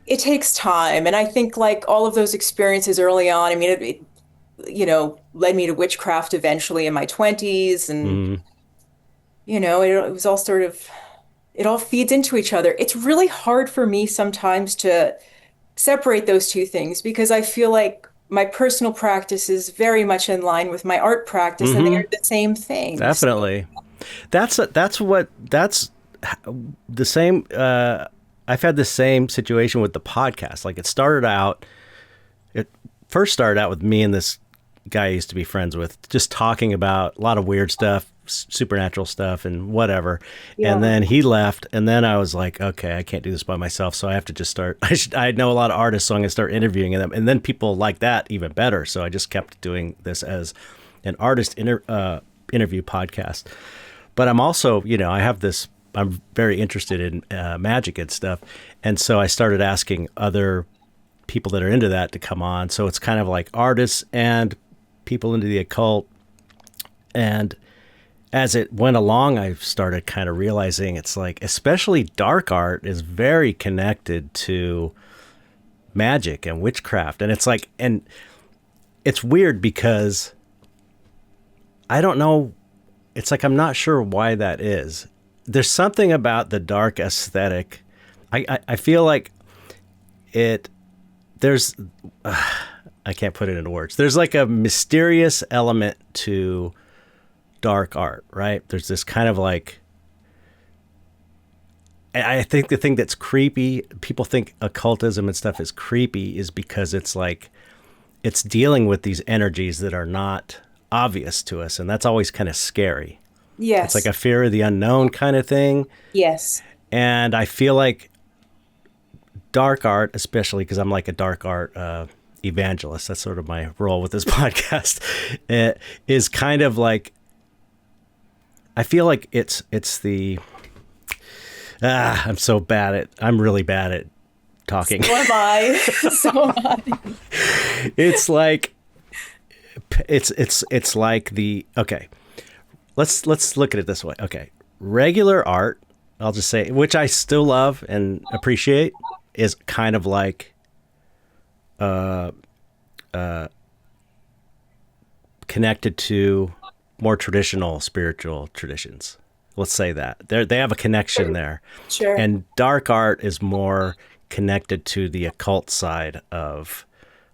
Speaker 1: it takes time. And I think like all of those experiences early on, I mean, led me to witchcraft eventually in my 20s. And,
Speaker 2: Hmm.
Speaker 1: it was all sort of, it all feeds into each other. It's really hard for me sometimes to separate those two things because I feel like my personal practice is very much in line with my art practice and they
Speaker 2: Hmm.
Speaker 1: are the same thing. So,
Speaker 2: Definitely. That's the same. I've had the same situation with the podcast. Like it first started out with me and this guy I used to be friends with, just talking about a lot of weird stuff, supernatural stuff, and whatever. And
Speaker 1: yeah.
Speaker 2: then he left, and then I was like, okay, I can't do this by myself, so I have to just start. I know a lot of artists, so I'm gonna start interviewing them, and then people like that even better. So I just kept doing this as an interview podcast. But I'm also, I have this. I'm very interested in magic and stuff, and so I started asking other people that are into that to come on. So it's kind of like artists and people into the occult. And as it went along, I started kind of realizing it's like, especially dark art is very connected to magic and witchcraft. And it's like, and it's weird because I don't know. It's like, I'm not sure why that is. There's something about the dark aesthetic. I feel like it, there's, I can't put it into words. There's like a mysterious element to dark art, right? There's this kind of like, I think the thing that's creepy, people think occultism and stuff is creepy, is because it's like, it's dealing with these energies that are not obvious to us. And that's always kind of scary. It's like
Speaker 1: Yes.
Speaker 2: a fear of the unknown kind of thing.
Speaker 1: Yes.
Speaker 2: And I feel like dark art, especially because I'm like a dark art evangelist, that's sort of my role with this podcast, it is kind of like, I feel like it's the, I'm really bad at talking.
Speaker 1: So am I. So am I.
Speaker 2: It's like, it's like the, okay, let's look at it this way. Okay. Regular art, I'll just say, which I still love and appreciate, is kind of like connected to more traditional spiritual traditions. Let's say that they have a connection there.
Speaker 1: Sure.
Speaker 2: And dark art is more connected to the occult side of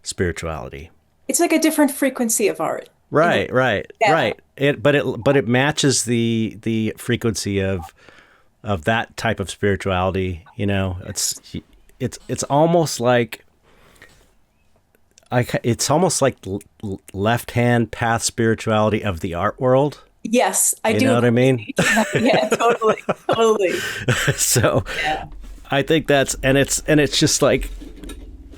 Speaker 2: spirituality.
Speaker 1: It's like a different frequency of art.
Speaker 2: Right, right,
Speaker 1: Yeah.
Speaker 2: right. But it matches the frequency of that type of spirituality. It's almost like it's almost like left hand path spirituality of the art world.
Speaker 1: Yes, I
Speaker 2: You
Speaker 1: do.
Speaker 2: know what I mean?
Speaker 1: Yeah, totally. Totally.
Speaker 2: So
Speaker 1: Yeah.
Speaker 2: I think it's just like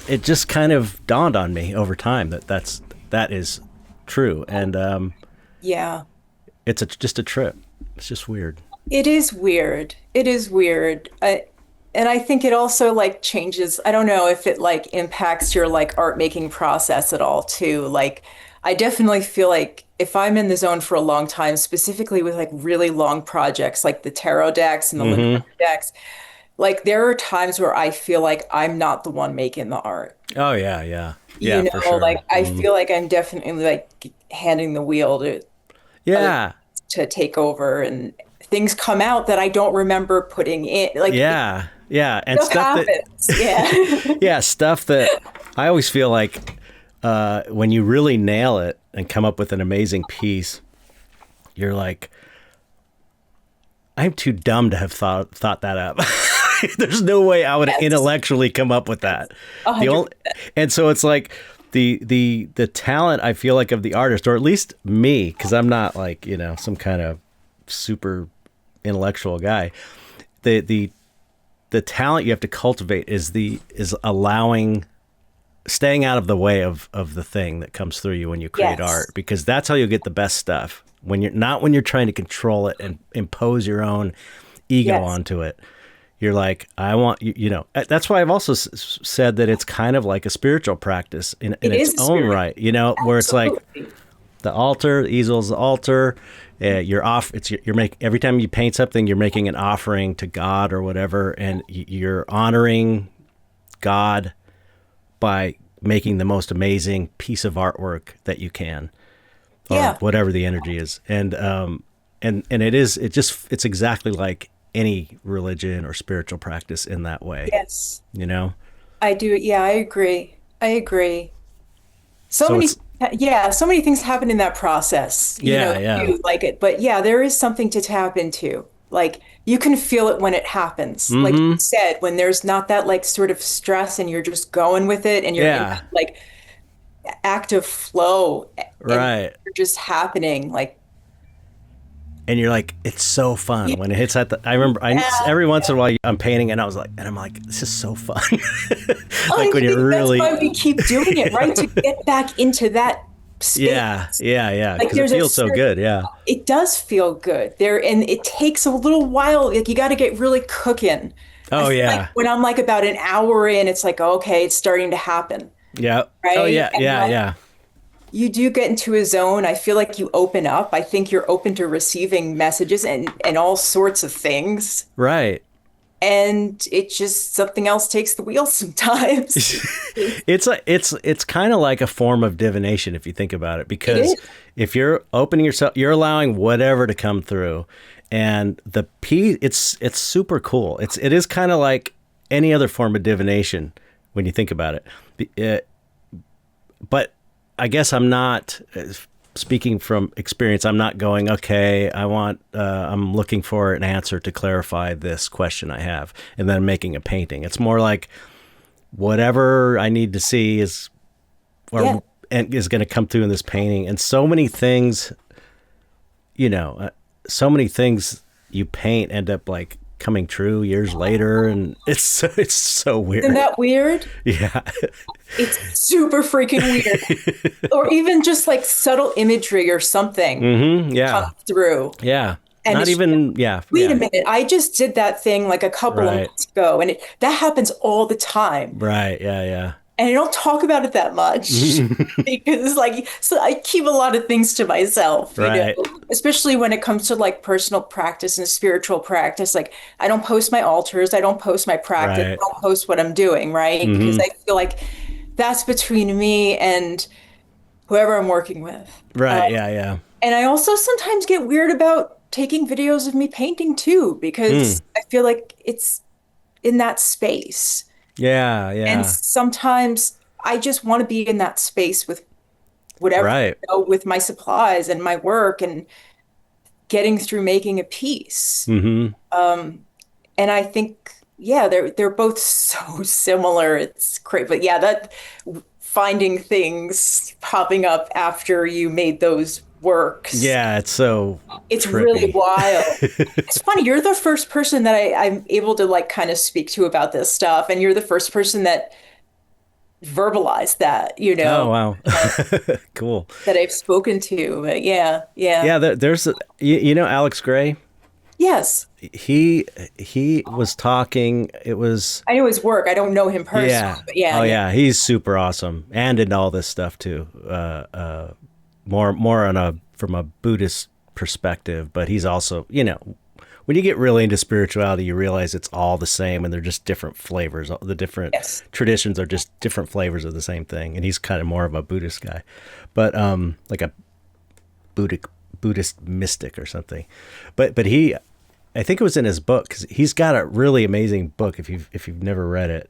Speaker 2: it just kind of dawned on me over time that is true, and
Speaker 1: Yeah.
Speaker 2: it's just a trip. It's just weird.
Speaker 1: It is weird. It is weird. And I think it also like changes. I don't know if it like impacts your like art making process at all too. Like I definitely feel like if I'm in the zone for a long time, specifically with like really long projects like the tarot decks and the Lenormand
Speaker 2: Hmm.
Speaker 1: decks, like there are times where I feel like I'm not the one making the art.
Speaker 2: Oh yeah, yeah,
Speaker 1: You
Speaker 2: yeah, for
Speaker 1: know,
Speaker 2: sure.
Speaker 1: like I feel like I'm definitely like handing the wheel to other
Speaker 2: Yeah,
Speaker 1: to take over and things come out that I don't remember putting in. Like
Speaker 2: yeah, yeah, and
Speaker 1: stuff
Speaker 2: stuff that
Speaker 1: happens. Yeah.
Speaker 2: yeah, stuff that I always feel like when you really nail it and come up with an amazing piece, you're like, I'm too dumb to have thought that up. There's no way I would
Speaker 1: Yes.
Speaker 2: intellectually come up with that. The only,
Speaker 1: 100%.
Speaker 2: and so it's like the talent I feel like of the artist, or at least me, because I'm not like some kind of super intellectual guy. The the talent you have to cultivate is allowing staying out of the way of the thing that comes through you when you create
Speaker 1: Yes.
Speaker 2: art, because that's how you'll get the best stuff. When you're trying to control it and impose your own ego
Speaker 1: Yes.
Speaker 2: onto it. You're like, I want that's why I've also said that it's kind of like a spiritual practice in
Speaker 1: It
Speaker 2: its
Speaker 1: is a
Speaker 2: own
Speaker 1: spirit.
Speaker 2: right, where it's like
Speaker 1: Absolutely.
Speaker 2: the altar, the easel's the altar. You're off. You're making every time you paint something, you're making an offering to God or whatever, and you're honoring God by making the most amazing piece of artwork that you can, or
Speaker 1: Yeah.
Speaker 2: whatever the energy is. And it's exactly like any religion or spiritual practice in that way,
Speaker 1: Yes.
Speaker 2: you know?
Speaker 1: I do. Yeah, I agree. I agree. So
Speaker 2: So
Speaker 1: many,
Speaker 2: it's,
Speaker 1: yeah, so many things happen in that process,
Speaker 2: yeah, yeah.
Speaker 1: you like it. But yeah, there is something to tap into. Like you can feel it when it happens. Like you
Speaker 2: Mm-hmm.
Speaker 1: said, when there's not that like sort of stress and you're just going with it and you're in
Speaker 2: Yeah.
Speaker 1: that, like active flow and
Speaker 2: Right.
Speaker 1: you're just happening. Like,
Speaker 2: And you're like, it's so fun when it hits I remember
Speaker 1: yeah.
Speaker 2: every once in a while I'm painting and I'm like, this is so fun.
Speaker 1: I
Speaker 2: Like when you're
Speaker 1: think that's
Speaker 2: really,
Speaker 1: why we keep doing it, right? To get back into that
Speaker 2: yeah,
Speaker 1: space.
Speaker 2: yeah, yeah.
Speaker 1: Like
Speaker 2: Cause it
Speaker 1: there's a
Speaker 2: feels so
Speaker 1: certain,
Speaker 2: good. Yeah.
Speaker 1: it does feel good there, and it takes a little while. Like you got to get really cooking. I
Speaker 2: Oh
Speaker 1: feel like
Speaker 2: yeah.
Speaker 1: when I'm like about an hour in, it's like, okay, it's starting to happen,
Speaker 2: Yeah. Oh
Speaker 1: right?
Speaker 2: yeah.
Speaker 1: And
Speaker 2: Yeah.
Speaker 1: like
Speaker 2: Yeah.
Speaker 1: you do get into a zone. I feel like you open up. I think you're open to receiving messages and all sorts of things.
Speaker 2: Right.
Speaker 1: And it just something else takes the wheel sometimes.
Speaker 2: It's kind of like a form of divination if you think about it,
Speaker 1: It
Speaker 2: because
Speaker 1: is.
Speaker 2: if you're opening yourself, you're allowing whatever to come through, and the P, it's super cool. It is kind of like any other form of divination when you think about it. But I guess I'm not speaking from experience. I'm not going, okay, I'm looking for an answer to clarify this question I have, and then making a painting. It's more like whatever I need to see
Speaker 1: Yeah.
Speaker 2: and is going to come through in this painting. And so many things, so many things you paint end up like coming true years later, and it's so
Speaker 1: Isn't
Speaker 2: weird.
Speaker 1: that weird?
Speaker 2: Yeah.
Speaker 1: It's super freaking weird. Or even just like subtle imagery or something
Speaker 2: Hmm.
Speaker 1: comes
Speaker 2: Yeah.
Speaker 1: through.
Speaker 2: Yeah.
Speaker 1: And
Speaker 2: Not
Speaker 1: it's
Speaker 2: even, yeah.
Speaker 1: wait a
Speaker 2: Yeah.
Speaker 1: minute, I just did that thing like a couple of
Speaker 2: Right.
Speaker 1: months ago, and that happens all the time.
Speaker 2: Right. Yeah. Yeah.
Speaker 1: And I don't talk about it that much because like so I keep a lot of things to myself,
Speaker 2: Right.
Speaker 1: especially when it comes to like personal practice and spiritual practice. Like I don't post my altars, I don't post my practice, I
Speaker 2: Right.
Speaker 1: don't post what I'm doing, right? Because
Speaker 2: Hmm.
Speaker 1: I feel like that's between me and whoever I'm working with.
Speaker 2: Right. Yeah. Yeah.
Speaker 1: And I also sometimes get weird about taking videos of me painting too,
Speaker 2: Hmm.
Speaker 1: because I feel like it's in that space.
Speaker 2: Yeah,
Speaker 1: And
Speaker 2: yeah.
Speaker 1: sometimes I just want to be in that space with whatever,
Speaker 2: Right.
Speaker 1: with my supplies and my work and getting through making a piece.
Speaker 2: Mm-hmm.
Speaker 1: Um, and I think, yeah, they're both so similar. It's great. But yeah, that finding things popping up after you made those works,
Speaker 2: Yeah, it's so
Speaker 1: it's really
Speaker 2: trippy.
Speaker 1: wild. It's funny, you're the first person that I'm able to like kind of speak to about this stuff, and you're the first person that verbalized that,
Speaker 2: Oh, wow. Cool.
Speaker 1: that I've spoken to. But yeah, yeah.
Speaker 2: Yeah, there's you know Alex Gray?
Speaker 1: Yes.
Speaker 2: He he was talking. It was
Speaker 1: I know his work. I don't know him personally,
Speaker 2: yeah.
Speaker 1: but yeah,
Speaker 2: Oh
Speaker 1: yeah.
Speaker 2: yeah, he's super awesome and into all this stuff too. More on a from a Buddhist perspective, but he's also when you get really into spirituality, you realize it's all the same and they're just different flavors. The different
Speaker 1: Yes.
Speaker 2: traditions are just different flavors of the same thing. And he's kind of more of a Buddhist guy, but like a Buddhic Buddhist mystic or something. But he, I think it was in his book because he's got a really amazing book if you've never read it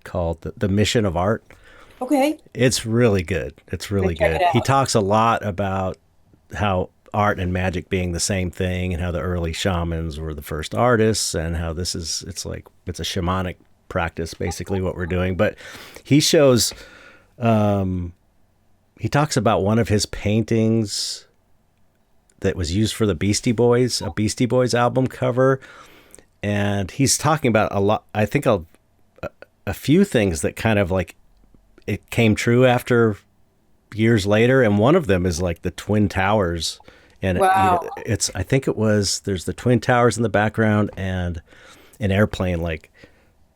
Speaker 2: called the Mission of Art.
Speaker 1: Okay.
Speaker 2: It's really good. It's
Speaker 1: I'm gonna
Speaker 2: really
Speaker 1: check it
Speaker 2: good. He
Speaker 1: out.
Speaker 2: talks a lot about how art and magic being the same thing and how the early shamans were the first artists and how it's a shamanic practice basically what we're doing. But he shows he talks about one of his paintings that was used for the Beastie Boys, a Beastie Boys album cover, and he's talking about a lot. I think a few things that kind of like it came true after years later, and one of them is like the Twin Towers, and
Speaker 1: Wow.
Speaker 2: it's I think it was there's the Twin Towers in the background and an airplane like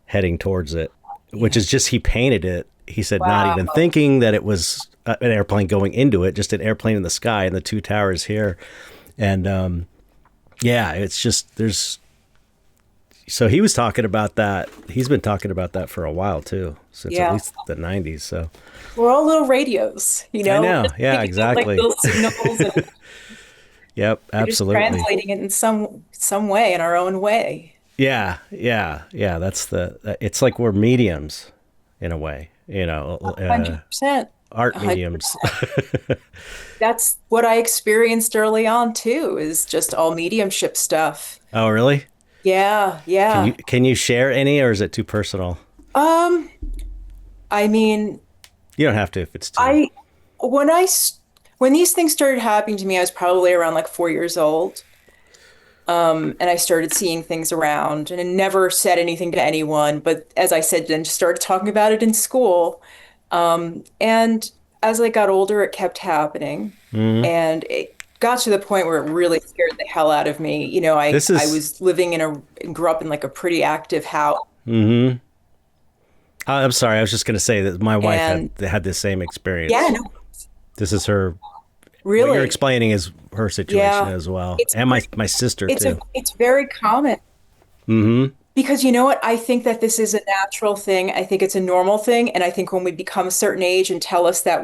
Speaker 2: heading towards it, which
Speaker 1: Yeah.
Speaker 2: is just he painted it. He said not
Speaker 1: Wow.
Speaker 2: even thinking that it was an airplane going into it, just an airplane in the sky and the two towers here, and yeah, it's just there's. So he was talking about that. He's been talking about that for a while too, since at
Speaker 1: Yeah.
Speaker 2: least the '90s. So
Speaker 1: We're all little radios,
Speaker 2: I
Speaker 1: We're
Speaker 2: know.
Speaker 1: just
Speaker 2: Yeah,
Speaker 1: picking up like
Speaker 2: exactly.
Speaker 1: little signals and
Speaker 2: Yep,
Speaker 1: we're just
Speaker 2: absolutely.
Speaker 1: translating it in some way, in our own way.
Speaker 2: Yeah, yeah, yeah. That's the. It's like we're mediums, in a way.
Speaker 1: 100%.
Speaker 2: Art
Speaker 1: 100%.
Speaker 2: mediums.
Speaker 1: That's what I experienced early on too, is just all mediumship stuff.
Speaker 2: Oh, really?
Speaker 1: Yeah,
Speaker 2: Can
Speaker 1: yeah.
Speaker 2: you share any, or is it too personal?
Speaker 1: Um, I mean,
Speaker 2: You don't have to if it's too.
Speaker 1: I when I s- when these things started happening to me, I was probably around like 4 years old. And I started seeing things around, and I never said anything to anyone. But as I said, then just started talking about it in school. And as I got older, it kept happening,
Speaker 2: Hmm.
Speaker 1: and it got to the point where it really scared the hell out of me.
Speaker 2: This
Speaker 1: I
Speaker 2: is.
Speaker 1: was living grew up in like a pretty active house,
Speaker 2: Hmm. I'm sorry. I was just going to say that my wife
Speaker 1: and
Speaker 2: had this same
Speaker 1: yeah,
Speaker 2: experience.
Speaker 1: no,
Speaker 2: This is her. What you're
Speaker 1: really,
Speaker 2: explaining is her situation
Speaker 1: yeah,
Speaker 2: as well,
Speaker 1: it's
Speaker 2: and my sister too.
Speaker 1: it's very common.
Speaker 2: Hmm.
Speaker 1: Because you know what? I think that this is a natural thing. I think it's a normal thing. And I think when we become a certain age and tell us that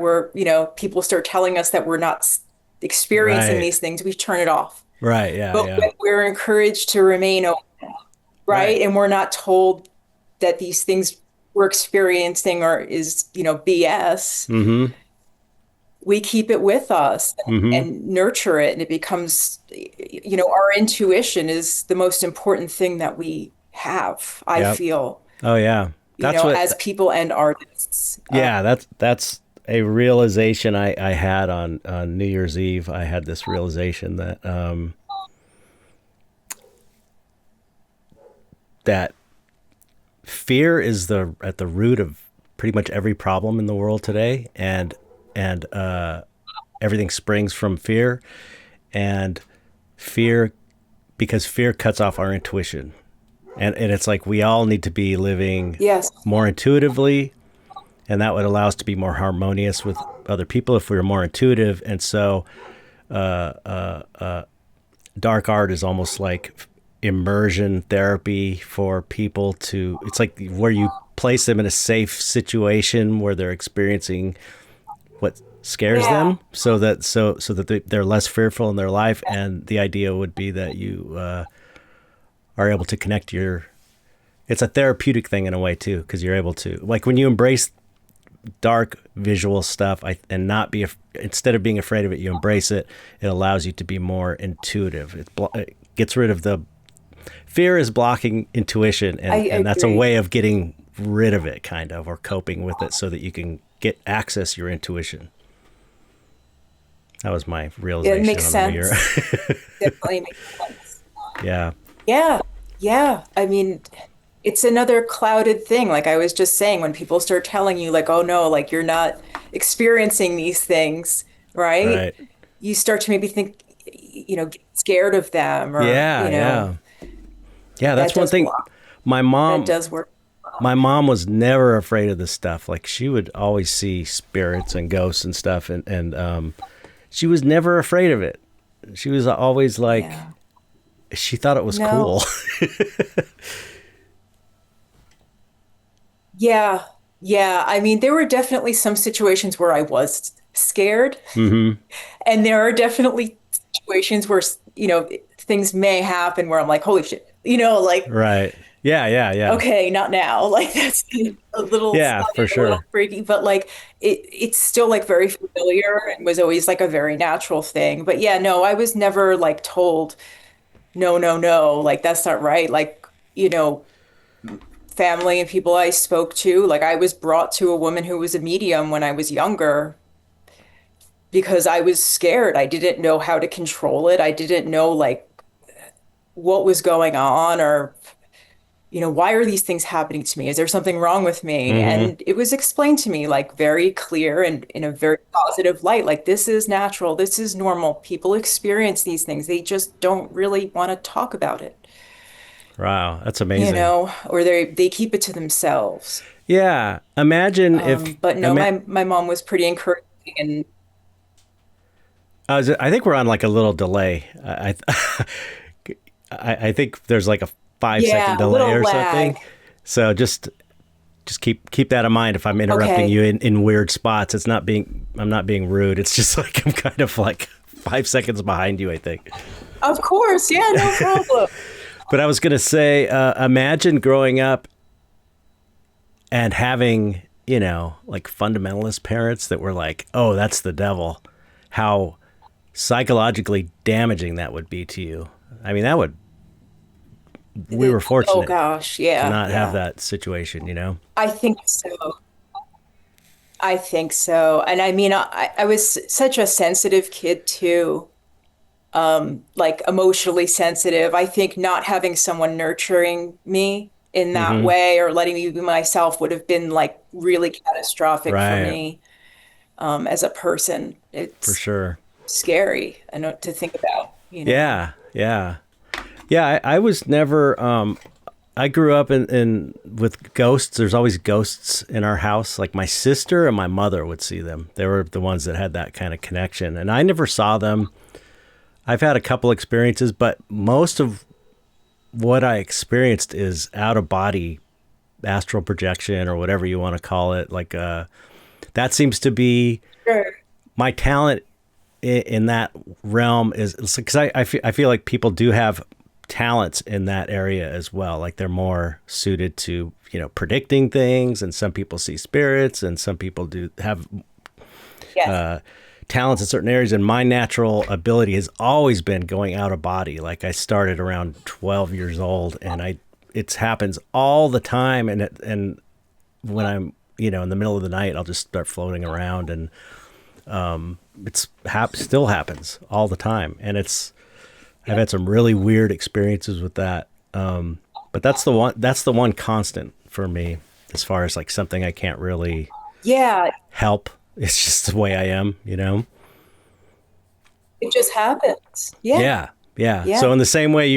Speaker 1: people start telling us that we're not experiencing
Speaker 2: Right.
Speaker 1: these things, we turn it off.
Speaker 2: Right. Yeah.
Speaker 1: But
Speaker 2: Yeah.
Speaker 1: when we're encouraged to remain open,
Speaker 2: Right.
Speaker 1: right? And we're not told that these things we're experiencing is, BS.
Speaker 2: Hmm.
Speaker 1: We keep it with us
Speaker 2: Hmm.
Speaker 1: and nurture it. And it becomes, our intuition is the most important thing that we have, I
Speaker 2: Yep.
Speaker 1: feel.
Speaker 2: Oh yeah. That's what.
Speaker 1: As people and artists.
Speaker 2: Yeah. That's a realization I had on New Year's Eve. I had this realization that that fear is the at the root of pretty much every problem in the world today, and everything springs from fear, and fear because fear cuts off our intuition, and it's like we all need to be living
Speaker 1: Yes.
Speaker 2: more intuitively, and that would allow us to be more harmonious with other people if we were more intuitive. And so dark art is almost like immersion therapy for people to it's like where you place them in a safe situation where they're experiencing what scares
Speaker 1: Yeah.
Speaker 2: them, so that they're less fearful in their life. And the idea would be that you are able to connect your. It's a therapeutic thing in a way too, because you're able to, like, when you embrace dark visual stuff, and not be instead of being afraid of it, you embrace it. It allows you to be more intuitive. It gets rid of the fear is blocking intuition,
Speaker 1: I
Speaker 2: and that's a
Speaker 1: agree.
Speaker 2: way of getting rid of it, kind of, or coping with it, so that you can get access your intuition. That was my
Speaker 1: It
Speaker 2: realization
Speaker 1: makes
Speaker 2: on the new year.
Speaker 1: sense. Definitely makes sense.
Speaker 2: Yeah.
Speaker 1: Yeah. Yeah. I mean, it's another clouded thing. Like I was just saying, when people start telling you, like, oh no, like you're not experiencing these things, right?
Speaker 2: Right.
Speaker 1: You start to maybe think, get scared of them, or,
Speaker 2: Yeah. Yeah. Yeah. That's
Speaker 1: that
Speaker 2: one
Speaker 1: does
Speaker 2: thing.
Speaker 1: block.
Speaker 2: My
Speaker 1: That
Speaker 2: mom,
Speaker 1: does work.
Speaker 2: my mom was never afraid of this stuff. Like, she would always see spirits and ghosts and stuff, and she was never afraid of it. She was always like,
Speaker 1: Yeah.
Speaker 2: she thought it was
Speaker 1: No.
Speaker 2: cool.
Speaker 1: Yeah. Yeah. I mean, there were definitely some situations where I was scared.
Speaker 2: Hmm.
Speaker 1: And there are definitely situations where, things may happen where I'm like, holy shit, like,
Speaker 2: Right. Yeah. Yeah. Yeah.
Speaker 1: okay, not now. Like that's a little
Speaker 2: Yeah, for
Speaker 1: sudden, a little
Speaker 2: sure.
Speaker 1: freaky, but like it's still like very familiar and was always like a very natural thing. But yeah, no, I was never like told, no, no, no, like that's not right. Like, family and people I spoke to, like I was brought to a woman who was a medium when I was younger because I was scared. I didn't know how to control it. I didn't know like what was going on, or why are these things happening to me? Is there something wrong with me?
Speaker 2: Hmm.
Speaker 1: And it was explained to me like very clear and in a very positive light, like this is natural, this is normal. People experience these things. They just don't really want to talk about it,
Speaker 2: Wow, that's amazing.
Speaker 1: or they keep it to themselves.
Speaker 2: Yeah. Imagine if
Speaker 1: But no, my mom was pretty encouraging, and
Speaker 2: I think we're on like a little delay. I think there's like a 5 second
Speaker 1: yeah, a
Speaker 2: delay
Speaker 1: little
Speaker 2: or
Speaker 1: lag.
Speaker 2: something. So just keep that in mind if I'm interrupting
Speaker 1: Okay.
Speaker 2: you in weird spots. I'm not being rude. It's just like I'm kind of like 5 seconds behind you, I think.
Speaker 1: Of course. Yeah, no problem.
Speaker 2: But I was gonna say, imagine growing up and having, like, fundamentalist parents that were like, "Oh, that's the devil." How psychologically damaging that would be to you. I mean, we were
Speaker 1: Oh
Speaker 2: fortunate
Speaker 1: gosh,
Speaker 2: to
Speaker 1: yeah,
Speaker 2: not have
Speaker 1: yeah.
Speaker 2: that situation.
Speaker 1: I think so. I think so. And I mean, I was such a sensitive kid too, like emotionally sensitive. I think not having someone nurturing me in that
Speaker 2: Hmm.
Speaker 1: way or letting me be myself would have been like really catastrophic for
Speaker 2: Right.
Speaker 1: me, as a person.
Speaker 2: For
Speaker 1: It's
Speaker 2: sure.
Speaker 1: scary, I know, to think about.
Speaker 2: Yeah. Yeah. Yeah. I was never, I grew up in with ghosts. There's always ghosts in our house. Like, my sister and my mother would see them. They were the ones that had that kind of connection. And I never saw them. I've had a couple experiences, but most of what I experienced is out of body astral projection, or whatever you want to call it. Like, that seems to be
Speaker 1: Sure.
Speaker 2: my talent in that realm, is because I feel like people do have talents in that area as well. Like, they're more suited to, predicting things, and some people see spirits, and some people do have
Speaker 1: Yes.
Speaker 2: talents in certain areas. And my natural ability has always been going out of body. Like, I started around 12 years old, and it happens all the time. And when I'm, in the middle of the night, I'll just start floating around, and still happens all the time. And I've had some really weird experiences with that. But that's the one constant for me, as far as like something I can't really
Speaker 1: Yeah,
Speaker 2: help. It's just the way I am.
Speaker 1: it just happens. Yeah.
Speaker 2: Yeah. Yeah. So
Speaker 1: Yeah.
Speaker 2: in the same way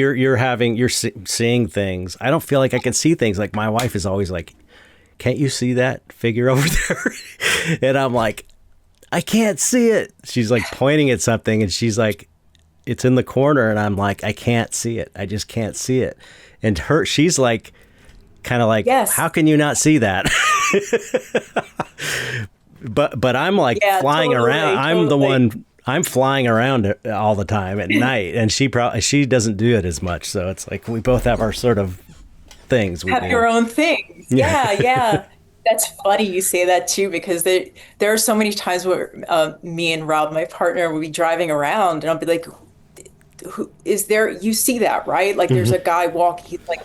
Speaker 2: seeing things, I don't feel like I can see things. Like, my wife is always like, "Can't you see that figure over there?" And I'm like, "I can't see it." She's like pointing at something, and she's like, "It's in the corner." And I'm like, "I can't see it. I just can't see it." And she's like, kind of like,
Speaker 1: Yes.
Speaker 2: "How can you not see that?" but I'm like
Speaker 1: Yeah,
Speaker 2: flying around.
Speaker 1: totally, totally.
Speaker 2: I'm flying around all the time at night, and she doesn't do it as much. So it's like we both have our sort of things we
Speaker 1: Have
Speaker 2: do.
Speaker 1: your own things.
Speaker 2: Yeah.
Speaker 1: Yeah, yeah. That's funny you say that too, because there are so many times where me and Rob, my partner, will be driving around, and I'll be like, "Who is there? You see that, right? Like, there's a guy walking. He's like,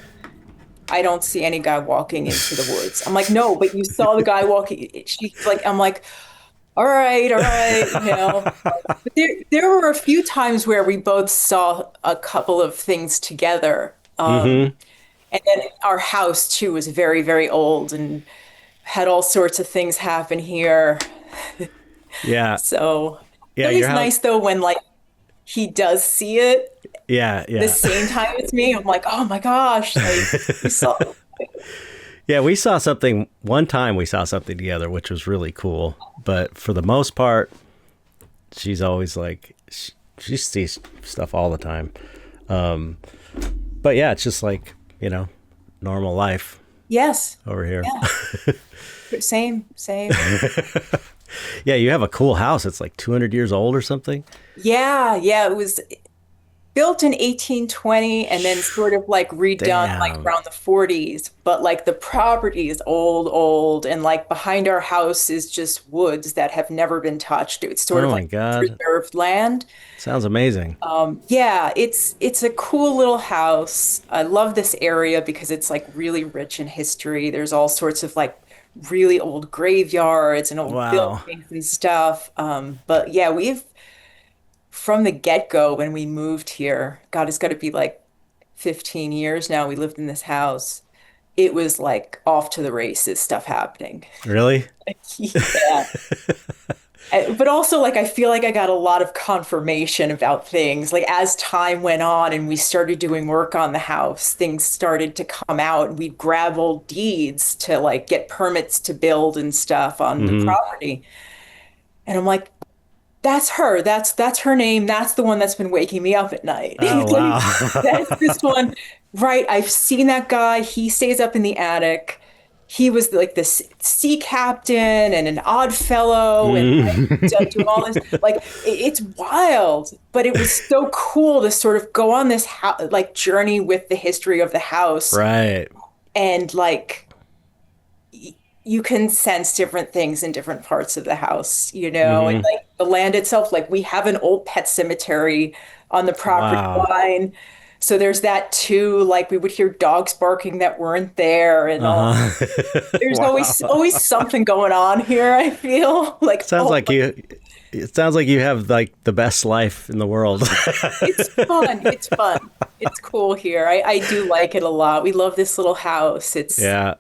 Speaker 1: I don't see any guy walking into the woods." I'm like, "No, but you saw the guy walking." She's like, "I'm like, all right, you know." But there were a few times where we both saw a couple of things together.
Speaker 2: Hmm.
Speaker 1: And then our house too was very, very old and had all sorts of things happen here.
Speaker 2: Yeah.
Speaker 1: So it's
Speaker 2: Yeah. Your
Speaker 1: always
Speaker 2: house.
Speaker 1: nice though when like he does see it
Speaker 2: Yeah.
Speaker 1: the
Speaker 2: Yeah.
Speaker 1: same time as me. I'm like, oh my gosh, like you saw.
Speaker 2: Yeah. We saw something one time. We saw something together, which was really cool. But for the most part, she's always like she sees stuff all the time. Um, but yeah, it's just like normal life
Speaker 1: Yes.
Speaker 2: over here.
Speaker 1: Yeah. Same, same.
Speaker 2: Yeah, you have a cool house. It's like 200 years old or something.
Speaker 1: Yeah, yeah. It was built in 1820 and then sort of like redone like
Speaker 2: Damn.
Speaker 1: around the 40s. But like the property is old, old. And like behind our house is just woods that have never been touched. It's sort
Speaker 2: Oh
Speaker 1: of
Speaker 2: my
Speaker 1: like
Speaker 2: God.
Speaker 1: preserved land.
Speaker 2: Sounds amazing.
Speaker 1: Yeah, it's a cool little house. I love this area because it's like really rich in history. There's all sorts of like really old graveyards and old
Speaker 2: Wow.
Speaker 1: buildings and stuff. But yeah, we've from the get-go when we moved here, God, it's got to be like 15 years now we lived in this house. It was like off to the races, stuff happening.
Speaker 2: Really?
Speaker 1: Yeah. But also, like, I feel like I got a lot of confirmation about things. Like, as time went on and we started doing work on the house, things started to come out, and we'd grab old deeds to, like, get permits to build and stuff on the
Speaker 2: Hmm.
Speaker 1: property. And I'm like, that's her. That's her name. That's the one that's been waking me up at night.
Speaker 2: Oh
Speaker 1: Like,
Speaker 2: wow.
Speaker 1: that's this one. Right. I've seen that guy. He stays up in the attic. He was like this sea captain and an odd fellow and like doing all this. Like it's wild, but it was so cool to sort of go on this like journey with the history of the house
Speaker 2: Right.
Speaker 1: and like you can sense different things in different parts of the house, you know, and
Speaker 2: Hmm.
Speaker 1: like the land itself, like we have an old pet cemetery on the property
Speaker 2: Wow.
Speaker 1: line. So there's that too. Like we would hear dogs barking that weren't there and all.
Speaker 2: Uh-huh.
Speaker 1: There's
Speaker 2: Wow.
Speaker 1: always something going on here, I feel. Like,
Speaker 2: Sounds
Speaker 1: oh,
Speaker 2: like you it sounds like you have like the best life in the world.
Speaker 1: it's fun. It's fun. It's cool here. I do like it a lot. We love this little house.
Speaker 2: Yeah.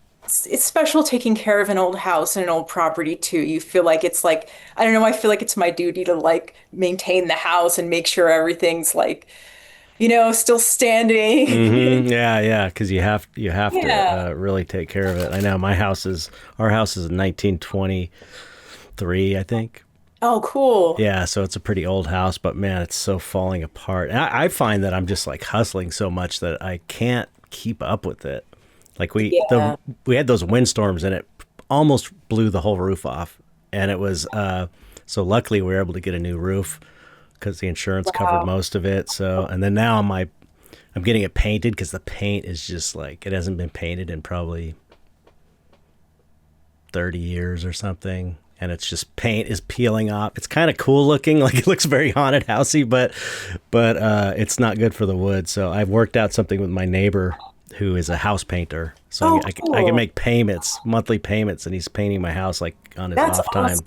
Speaker 1: It's special taking care of an old house and an old property too. You feel like, I don't know, I feel like it's my duty to like maintain the house and make sure everything's like, still standing.
Speaker 2: Yeah, yeah, because you have to
Speaker 1: Yeah.
Speaker 2: really take care of it. I know our house is 1923, I think.
Speaker 1: Oh, cool.
Speaker 2: Yeah, so it's a pretty old house, but man, it's so falling apart. And I find that I'm just like hustling so much that I can't keep up with it. Like
Speaker 1: Yeah.
Speaker 2: we had those windstorms and it almost blew the whole roof off, and it was so luckily we were able to get a new roof because the insurance covered
Speaker 1: Wow.
Speaker 2: most of it. So and then now I'm getting it painted because the paint is just like it hasn't been painted in probably 30 years or something. And it's just paint is peeling off. It's kind of cool looking, like it looks very haunted housey, but it's not good for the wood. So I've worked out something with my neighbor who is a house painter. So
Speaker 1: Oh,
Speaker 2: I can
Speaker 1: cool.
Speaker 2: make payments, monthly payments, and he's painting my house like on his
Speaker 1: That's
Speaker 2: off time.
Speaker 1: awesome.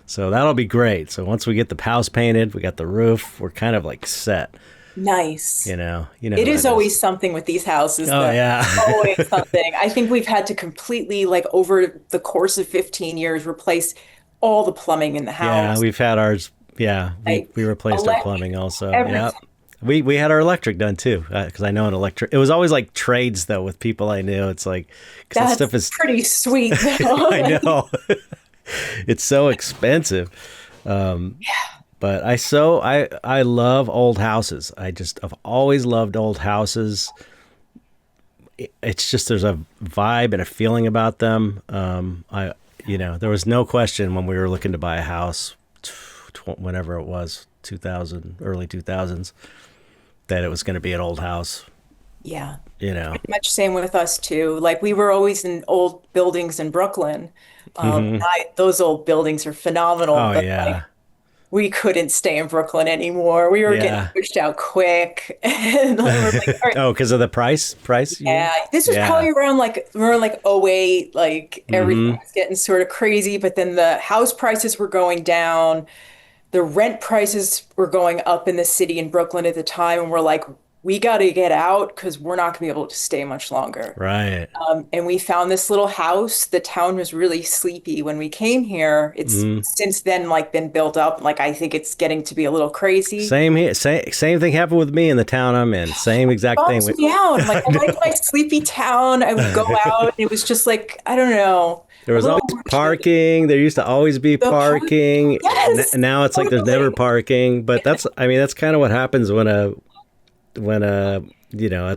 Speaker 2: So that'll be great. So once we get the house painted, we got the roof, we're kind of like set.
Speaker 1: Nice.
Speaker 2: You know
Speaker 1: It
Speaker 2: how
Speaker 1: is
Speaker 2: it is.
Speaker 1: always something with these houses,
Speaker 2: Oh
Speaker 1: though.
Speaker 2: yeah.
Speaker 1: Always something. I think we've had to completely, like, over the course of 15 years, replace all the plumbing in the
Speaker 2: Yeah,
Speaker 1: house.
Speaker 2: we've had ours. Yeah,
Speaker 1: Like,
Speaker 2: we replaced our
Speaker 1: electric,
Speaker 2: plumbing also. Yeah,
Speaker 1: everything.
Speaker 2: we had our electric done too because I know an electric. It was always like trades though with people I knew. It's like because that
Speaker 1: That's
Speaker 2: stuff is.
Speaker 1: pretty sweet, though.
Speaker 2: I
Speaker 1: Like,
Speaker 2: know it's so expensive, but I love old houses. I've always loved old houses. It's just there's a vibe and a feeling about them. There was no question when we were looking to buy a house, whenever it was, 2000, early 2000s, that it was going to be an old house.
Speaker 1: Yeah.
Speaker 2: You know.
Speaker 1: Pretty much same with us too. Like we were always in old buildings in Brooklyn.
Speaker 2: Hmm.
Speaker 1: Those old buildings are phenomenal,
Speaker 2: Oh
Speaker 1: but like
Speaker 2: yeah,
Speaker 1: we couldn't stay in Brooklyn anymore. We were getting
Speaker 2: yeah.
Speaker 1: pushed out quick. And like, we're like, all right,
Speaker 2: Oh, because of the price, you mean?
Speaker 1: yeah, this was
Speaker 2: Yeah.
Speaker 1: probably around like '08, like everything
Speaker 2: Hmm.
Speaker 1: was getting sort of crazy, but then the house prices were going down. The rent prices were going up in the city in Brooklyn at the time, and we're like, we got to get out because we're not going to be able to stay much longer.
Speaker 2: Right.
Speaker 1: And we found this little house. The town was really sleepy when we came here. It's
Speaker 2: Hmm.
Speaker 1: since then like been built up. Like I think it's getting to be a little crazy.
Speaker 2: Same here. Same thing happened with me in the town I'm in. Same exact thing.
Speaker 1: Bums me out. Like I liked my sleepy town. I would go out, and it was just like I don't know,
Speaker 2: There
Speaker 1: a
Speaker 2: was
Speaker 1: little
Speaker 2: always
Speaker 1: more chill.
Speaker 2: parking. There used to always be
Speaker 1: The park,
Speaker 2: parking.
Speaker 1: yes,
Speaker 2: Now it's like there's never
Speaker 1: totally.
Speaker 2: parking. But that's kind of what happens when a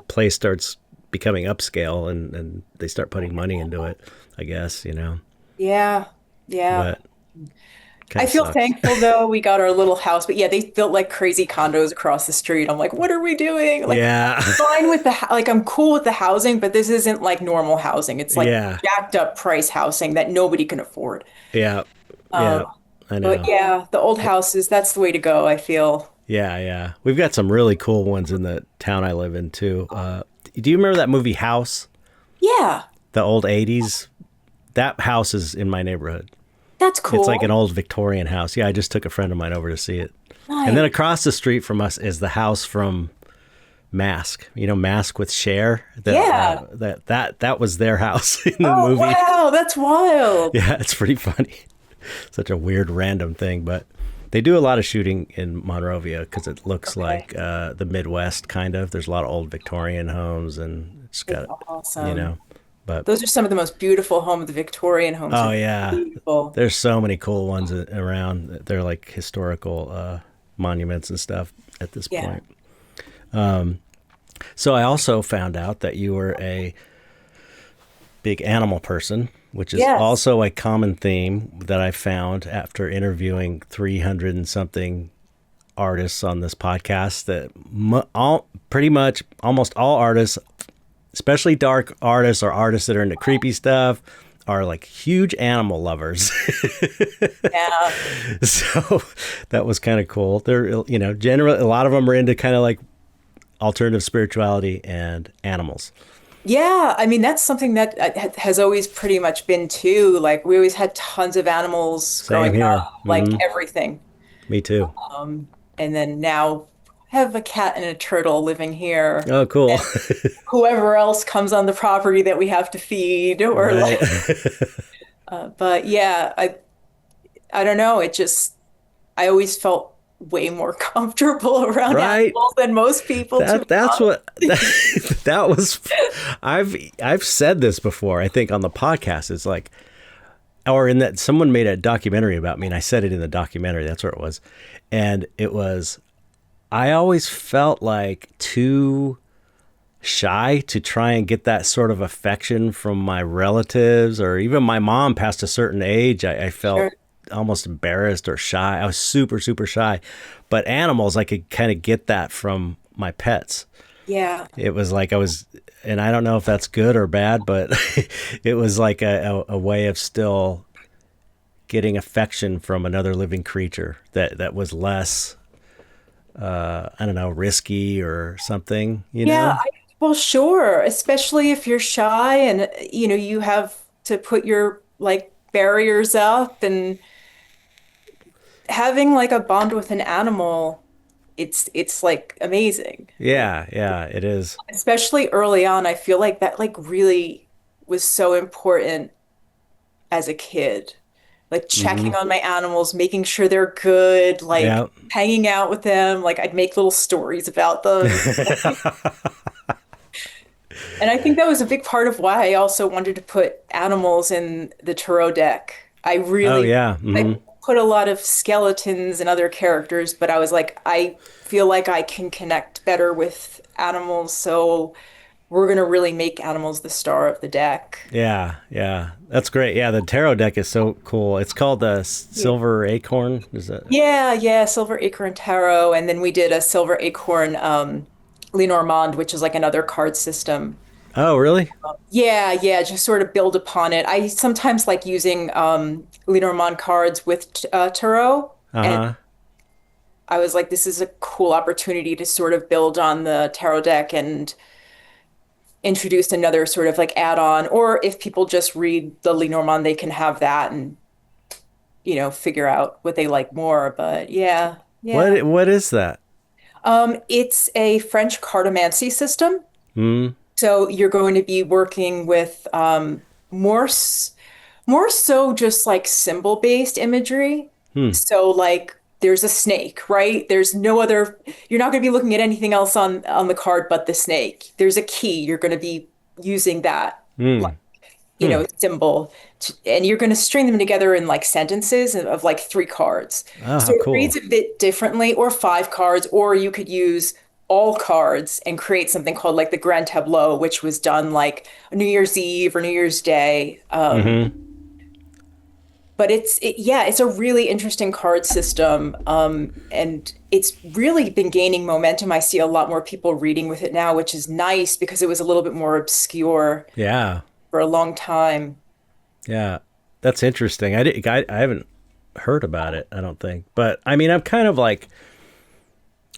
Speaker 2: place starts becoming upscale and they start putting money into it. I guess.
Speaker 1: Yeah, yeah.
Speaker 2: But kind
Speaker 1: I
Speaker 2: of
Speaker 1: feel
Speaker 2: sucks.
Speaker 1: thankful though we got our little house, but yeah, they built like crazy condos across the street. I'm like, what are we doing? Like,
Speaker 2: Yeah.
Speaker 1: fine with like I'm cool with the housing, but this isn't like normal housing. It's like
Speaker 2: Yeah.
Speaker 1: jacked up price housing that nobody can afford.
Speaker 2: Yeah.
Speaker 1: Um,
Speaker 2: Yeah. I
Speaker 1: but
Speaker 2: know.
Speaker 1: yeah, the old houses, that's the way to go, I feel.
Speaker 2: Yeah, yeah. We've got some really cool ones in the town I live in too. Do you remember that movie House?
Speaker 1: Yeah,
Speaker 2: The old 80s? That house is in my neighborhood.
Speaker 1: that's
Speaker 2: It's like
Speaker 1: cool.
Speaker 2: an old Victorian house. Yeah, I just took a friend of mine over to see it. And then
Speaker 1: Nice.
Speaker 2: across the street from us is the house from Mask. Mask with Cher.
Speaker 1: Yeah.
Speaker 2: That was their house in the
Speaker 1: Oh,
Speaker 2: movie.
Speaker 1: wow, that's wild.
Speaker 2: Yeah, it's pretty funny. Such a weird random thing, but they do a lot of shooting in Monrovia because it looks
Speaker 1: Okay,
Speaker 2: like the Midwest kind of. There's a lot of old Victorian homes and it's
Speaker 1: that's
Speaker 2: got, you
Speaker 1: awesome.
Speaker 2: know, but
Speaker 1: Those are some of the most beautiful homes. The Victorian homes
Speaker 2: oh
Speaker 1: are
Speaker 2: yeah,
Speaker 1: beautiful.
Speaker 2: there's so many cool ones around. They're like historical monuments and stuff at this
Speaker 1: Yeah.
Speaker 2: point. So I also found out that you were a big animal person, which is
Speaker 1: Yes.
Speaker 2: also a common theme that I found after interviewing 300 and something artists on this podcast. That pretty much almost all artists, especially dark artists or artists that are into creepy stuff, are like huge animal lovers.
Speaker 1: Yeah.
Speaker 2: So that was kind of cool. They're, generally a lot of them are into kind of like alternative spirituality and animals.
Speaker 1: Yeah, I mean that's something that has always pretty much been too. Like we always had tons of animals
Speaker 2: Same
Speaker 1: growing
Speaker 2: here.
Speaker 1: up, like everything.
Speaker 2: Me too.
Speaker 1: And then now have a cat and a turtle living here.
Speaker 2: Oh, cool.
Speaker 1: Whoever else comes on the property that we have to feed or
Speaker 2: Right.
Speaker 1: like but yeah, I don't know, it just I always felt way more comfortable around
Speaker 2: Right.
Speaker 1: animals than most people to be
Speaker 2: That's
Speaker 1: honest.
Speaker 2: what that was. I've said this before. I think on the podcast, it's like, or in that someone made a documentary about me, and I said it in the documentary. That's where it was, and it was. I always felt like too shy to try and get that sort of affection from my relatives, or even my mom past a certain age. I felt
Speaker 1: Sure.
Speaker 2: almost embarrassed or shy. I was super, super shy. But animals, I could kind of get that from my pets.
Speaker 1: Yeah.
Speaker 2: It was like and I don't know if that's good or bad, but it was like a way of still getting affection from another living creature that was less, I don't know, risky or something, you
Speaker 1: Yeah,
Speaker 2: know?
Speaker 1: well, sure, especially if you're shy and you have to put your like barriers up and having like a bond with an animal, it's like amazing. Like
Speaker 2: Yeah, yeah, it is.
Speaker 1: especially early on, I feel like that like really was so important as a kid. Like
Speaker 2: Hmm.
Speaker 1: checking on my animals, making sure they're good, like
Speaker 2: Yeah.
Speaker 1: hanging out with them, like I'd make little stories about them. And I think that was a big part of why I also wanted to put animals in the tarot deck.
Speaker 2: Oh yeah.
Speaker 1: I
Speaker 2: Hmm.
Speaker 1: put a lot of skeletons and other characters, but I was like, I feel like I can connect better with animals, so we're going to really make animals the star of the deck.
Speaker 2: Yeah, yeah, that's great. Yeah, the tarot deck is so cool. It's called the
Speaker 1: Yeah.
Speaker 2: Silver Acorn. Is that?
Speaker 1: Yeah, yeah, Silver Acorn Tarot. And then we did a Silver Acorn Lenormand, which is like another card system.
Speaker 2: Oh, really?
Speaker 1: Yeah, yeah, just sort of build upon it. I sometimes like using Lenormand cards with tarot.
Speaker 2: Uh
Speaker 1: And
Speaker 2: huh.
Speaker 1: I was like, this is a cool opportunity to sort of build on the tarot deck and introduce another sort of like add-on. Or if people just read the Lenormand, they can have that and, figure out what they like more. But yeah, yeah.
Speaker 2: What is that?
Speaker 1: It's a French cartomancy system.
Speaker 2: Hmm.
Speaker 1: So you're going to be working with more more so just like symbol-based imagery.
Speaker 2: Hmm.
Speaker 1: So like there's a snake, right? There's no other, you're not going to be looking at anything else on the card but the snake. There's a key, you're going to be using that like,
Speaker 2: Hmm. Hmm.
Speaker 1: symbol and you're going to string them together in like sentences of like three cards.
Speaker 2: Oh,
Speaker 1: So
Speaker 2: how
Speaker 1: it reads
Speaker 2: cool.
Speaker 1: a bit differently, or five cards, or you could use all cards and create something called like the Grand Tableau, which was done like New Year's Eve or New Year's Day.
Speaker 2: Hmm.
Speaker 1: But yeah, it's a really interesting card system. And it's really been gaining momentum. I see a lot more people reading with it now, which is nice because it was a little bit more obscure
Speaker 2: Yeah.
Speaker 1: for a long time.
Speaker 2: Yeah. That's interesting. I haven't heard about it, I don't think. But I mean, I'm kind of like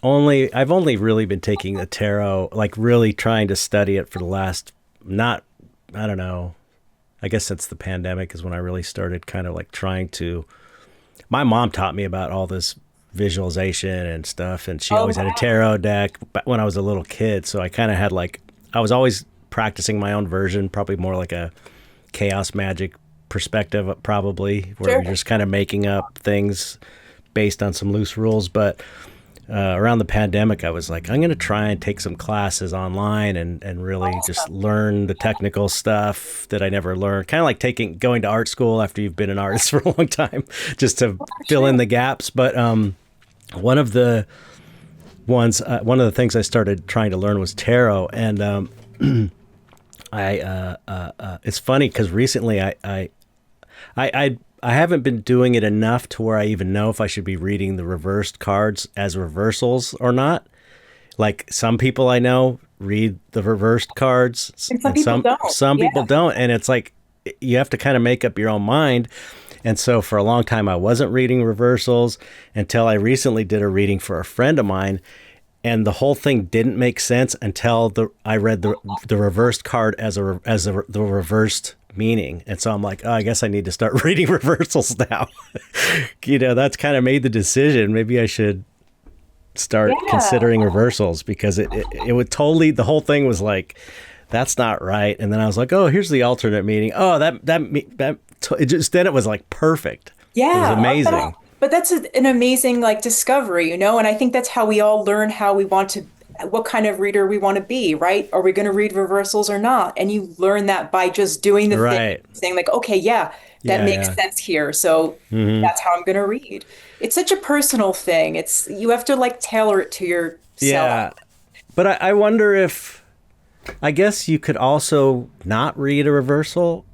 Speaker 2: I've only really been taking the tarot, like really trying to study it for the last, not, I don't know, I guess since the pandemic is when I really started kind of like trying to. My mom taught me about all this visualization and stuff, and she
Speaker 1: Oh,
Speaker 2: always had a
Speaker 1: wow.
Speaker 2: tarot deck when I was a little kid. So I kind of had like, I was always practicing my own version, probably more like a chaos magic perspective, probably, where you're
Speaker 1: Sure.
Speaker 2: just kind of making up things based on some loose rules. But around the pandemic, I was like, I'm going to try and take some classes online and really just
Speaker 1: Awesome.
Speaker 2: learn the technical stuff that I never learned. Kind of like going to art school after you've been an artist for a long time, just to
Speaker 1: For
Speaker 2: fill
Speaker 1: sure.
Speaker 2: in the gaps. But one of the one of the things I started trying to learn was tarot, and it's funny because recently I haven't been doing it enough to where I even know if I should be reading the reversed cards as reversals or not. Like some people I know read the reversed cards
Speaker 1: And some
Speaker 2: and
Speaker 1: people don't.
Speaker 2: some
Speaker 1: Yeah,
Speaker 2: people don't, and it's like you have to kind of make up your own mind. And so for a long time I wasn't reading reversals until I recently did a reading for a friend of mine, and the whole thing didn't make sense until I read the reversed card the reversed meaning. And so I'm like, oh, I guess I need to start reading reversals now. That's kind of made the decision. Maybe I should start
Speaker 1: yeah,
Speaker 2: considering reversals, because it would totally, the whole thing was like, that's not right. And then I was like, oh, here's the alternate meaning. Oh, it just, then it was like perfect. It was
Speaker 1: yeah.
Speaker 2: amazing.
Speaker 1: But that's an amazing like discovery, And I think that's how we all learn how we want to, what kind of reader we want to be, right? Are we going to read reversals or not? And you learn that by just doing the thing,
Speaker 2: Right.
Speaker 1: saying like, okay, yeah, that
Speaker 2: Yeah.
Speaker 1: makes
Speaker 2: Yeah.
Speaker 1: sense here. So
Speaker 2: Hmm.
Speaker 1: that's how I'm going to read. It's such a personal thing. You have to like tailor it to yourself.
Speaker 2: Yeah. But I wonder if, I guess you could also not read a reversal,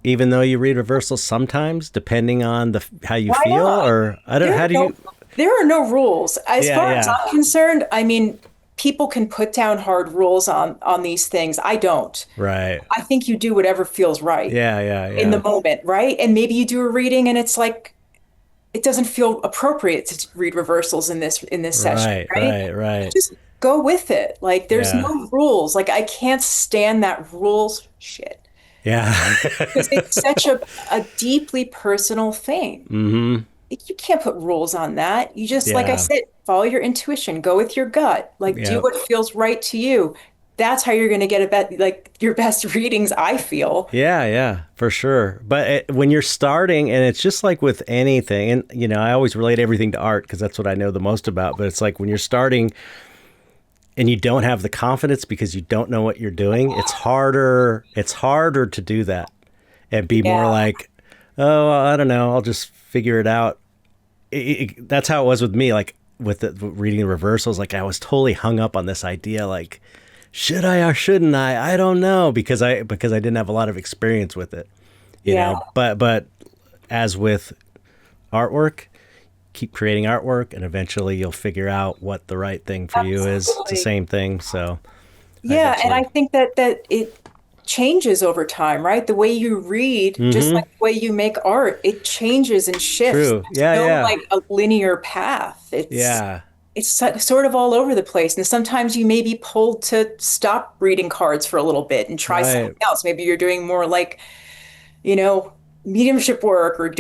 Speaker 2: even though you read reversals sometimes, depending on how you
Speaker 1: Why
Speaker 2: feel,
Speaker 1: not?
Speaker 2: or I don't,
Speaker 1: There
Speaker 2: how
Speaker 1: are
Speaker 2: do
Speaker 1: no
Speaker 2: you?
Speaker 1: there are no rules. As
Speaker 2: Yeah.
Speaker 1: far as
Speaker 2: Yeah.
Speaker 1: I'm concerned, I mean, people can put down hard rules on these things. I don't.
Speaker 2: Right.
Speaker 1: I think you do whatever feels right
Speaker 2: Yeah. Yeah.
Speaker 1: in the
Speaker 2: Yeah.
Speaker 1: moment, right? And maybe you do a reading and it's like it doesn't feel appropriate to read reversals in this session,
Speaker 2: Right.
Speaker 1: right?
Speaker 2: Right. Right.
Speaker 1: Just go with it. Like there's
Speaker 2: Yeah.
Speaker 1: no rules. Like I can't stand that rules shit
Speaker 2: Yeah.
Speaker 1: because it's such a deeply personal thing.
Speaker 2: Hmm.
Speaker 1: You can't put rules on that. You just, like I
Speaker 2: Yeah.
Speaker 1: said, follow your intuition, go with your gut, like do
Speaker 2: Yeah.
Speaker 1: what feels right to you. That's how you're going to get like your best readings, I feel.
Speaker 2: Yeah, yeah, for sure. But when you're starting, and it's just like with anything, and I always relate everything to art because that's what I know the most about. But it's like when you're starting and you don't have the confidence because you don't know what you're doing, it's harder. It's harder to do that and be more
Speaker 1: Yeah.
Speaker 2: like, oh, I don't know, I'll just figure it out. That's how it was with me. Like with reading the reversals, like I was totally hung up on this idea, like, should I or shouldn't I don't know, because I didn't have a lot of experience with it,
Speaker 1: Yeah,
Speaker 2: but as with artwork, keep creating artwork, and eventually you'll figure out what the right thing for you is. It's the
Speaker 1: absolutely.
Speaker 2: same thing. So I
Speaker 1: Yeah, and I
Speaker 2: eventually.
Speaker 1: think that it changes over time, right? The way you read, just
Speaker 2: Mm-hmm.
Speaker 1: like the way you make art, it changes and shifts.
Speaker 2: True.
Speaker 1: There's
Speaker 2: Yeah,
Speaker 1: no
Speaker 2: yeah.
Speaker 1: like a linear path.
Speaker 2: Yeah.
Speaker 1: Sort of all over the place. And sometimes you may be pulled to stop reading cards for a little bit and try something
Speaker 2: Right.
Speaker 1: else. Maybe you're doing more like, you know, mediumship work or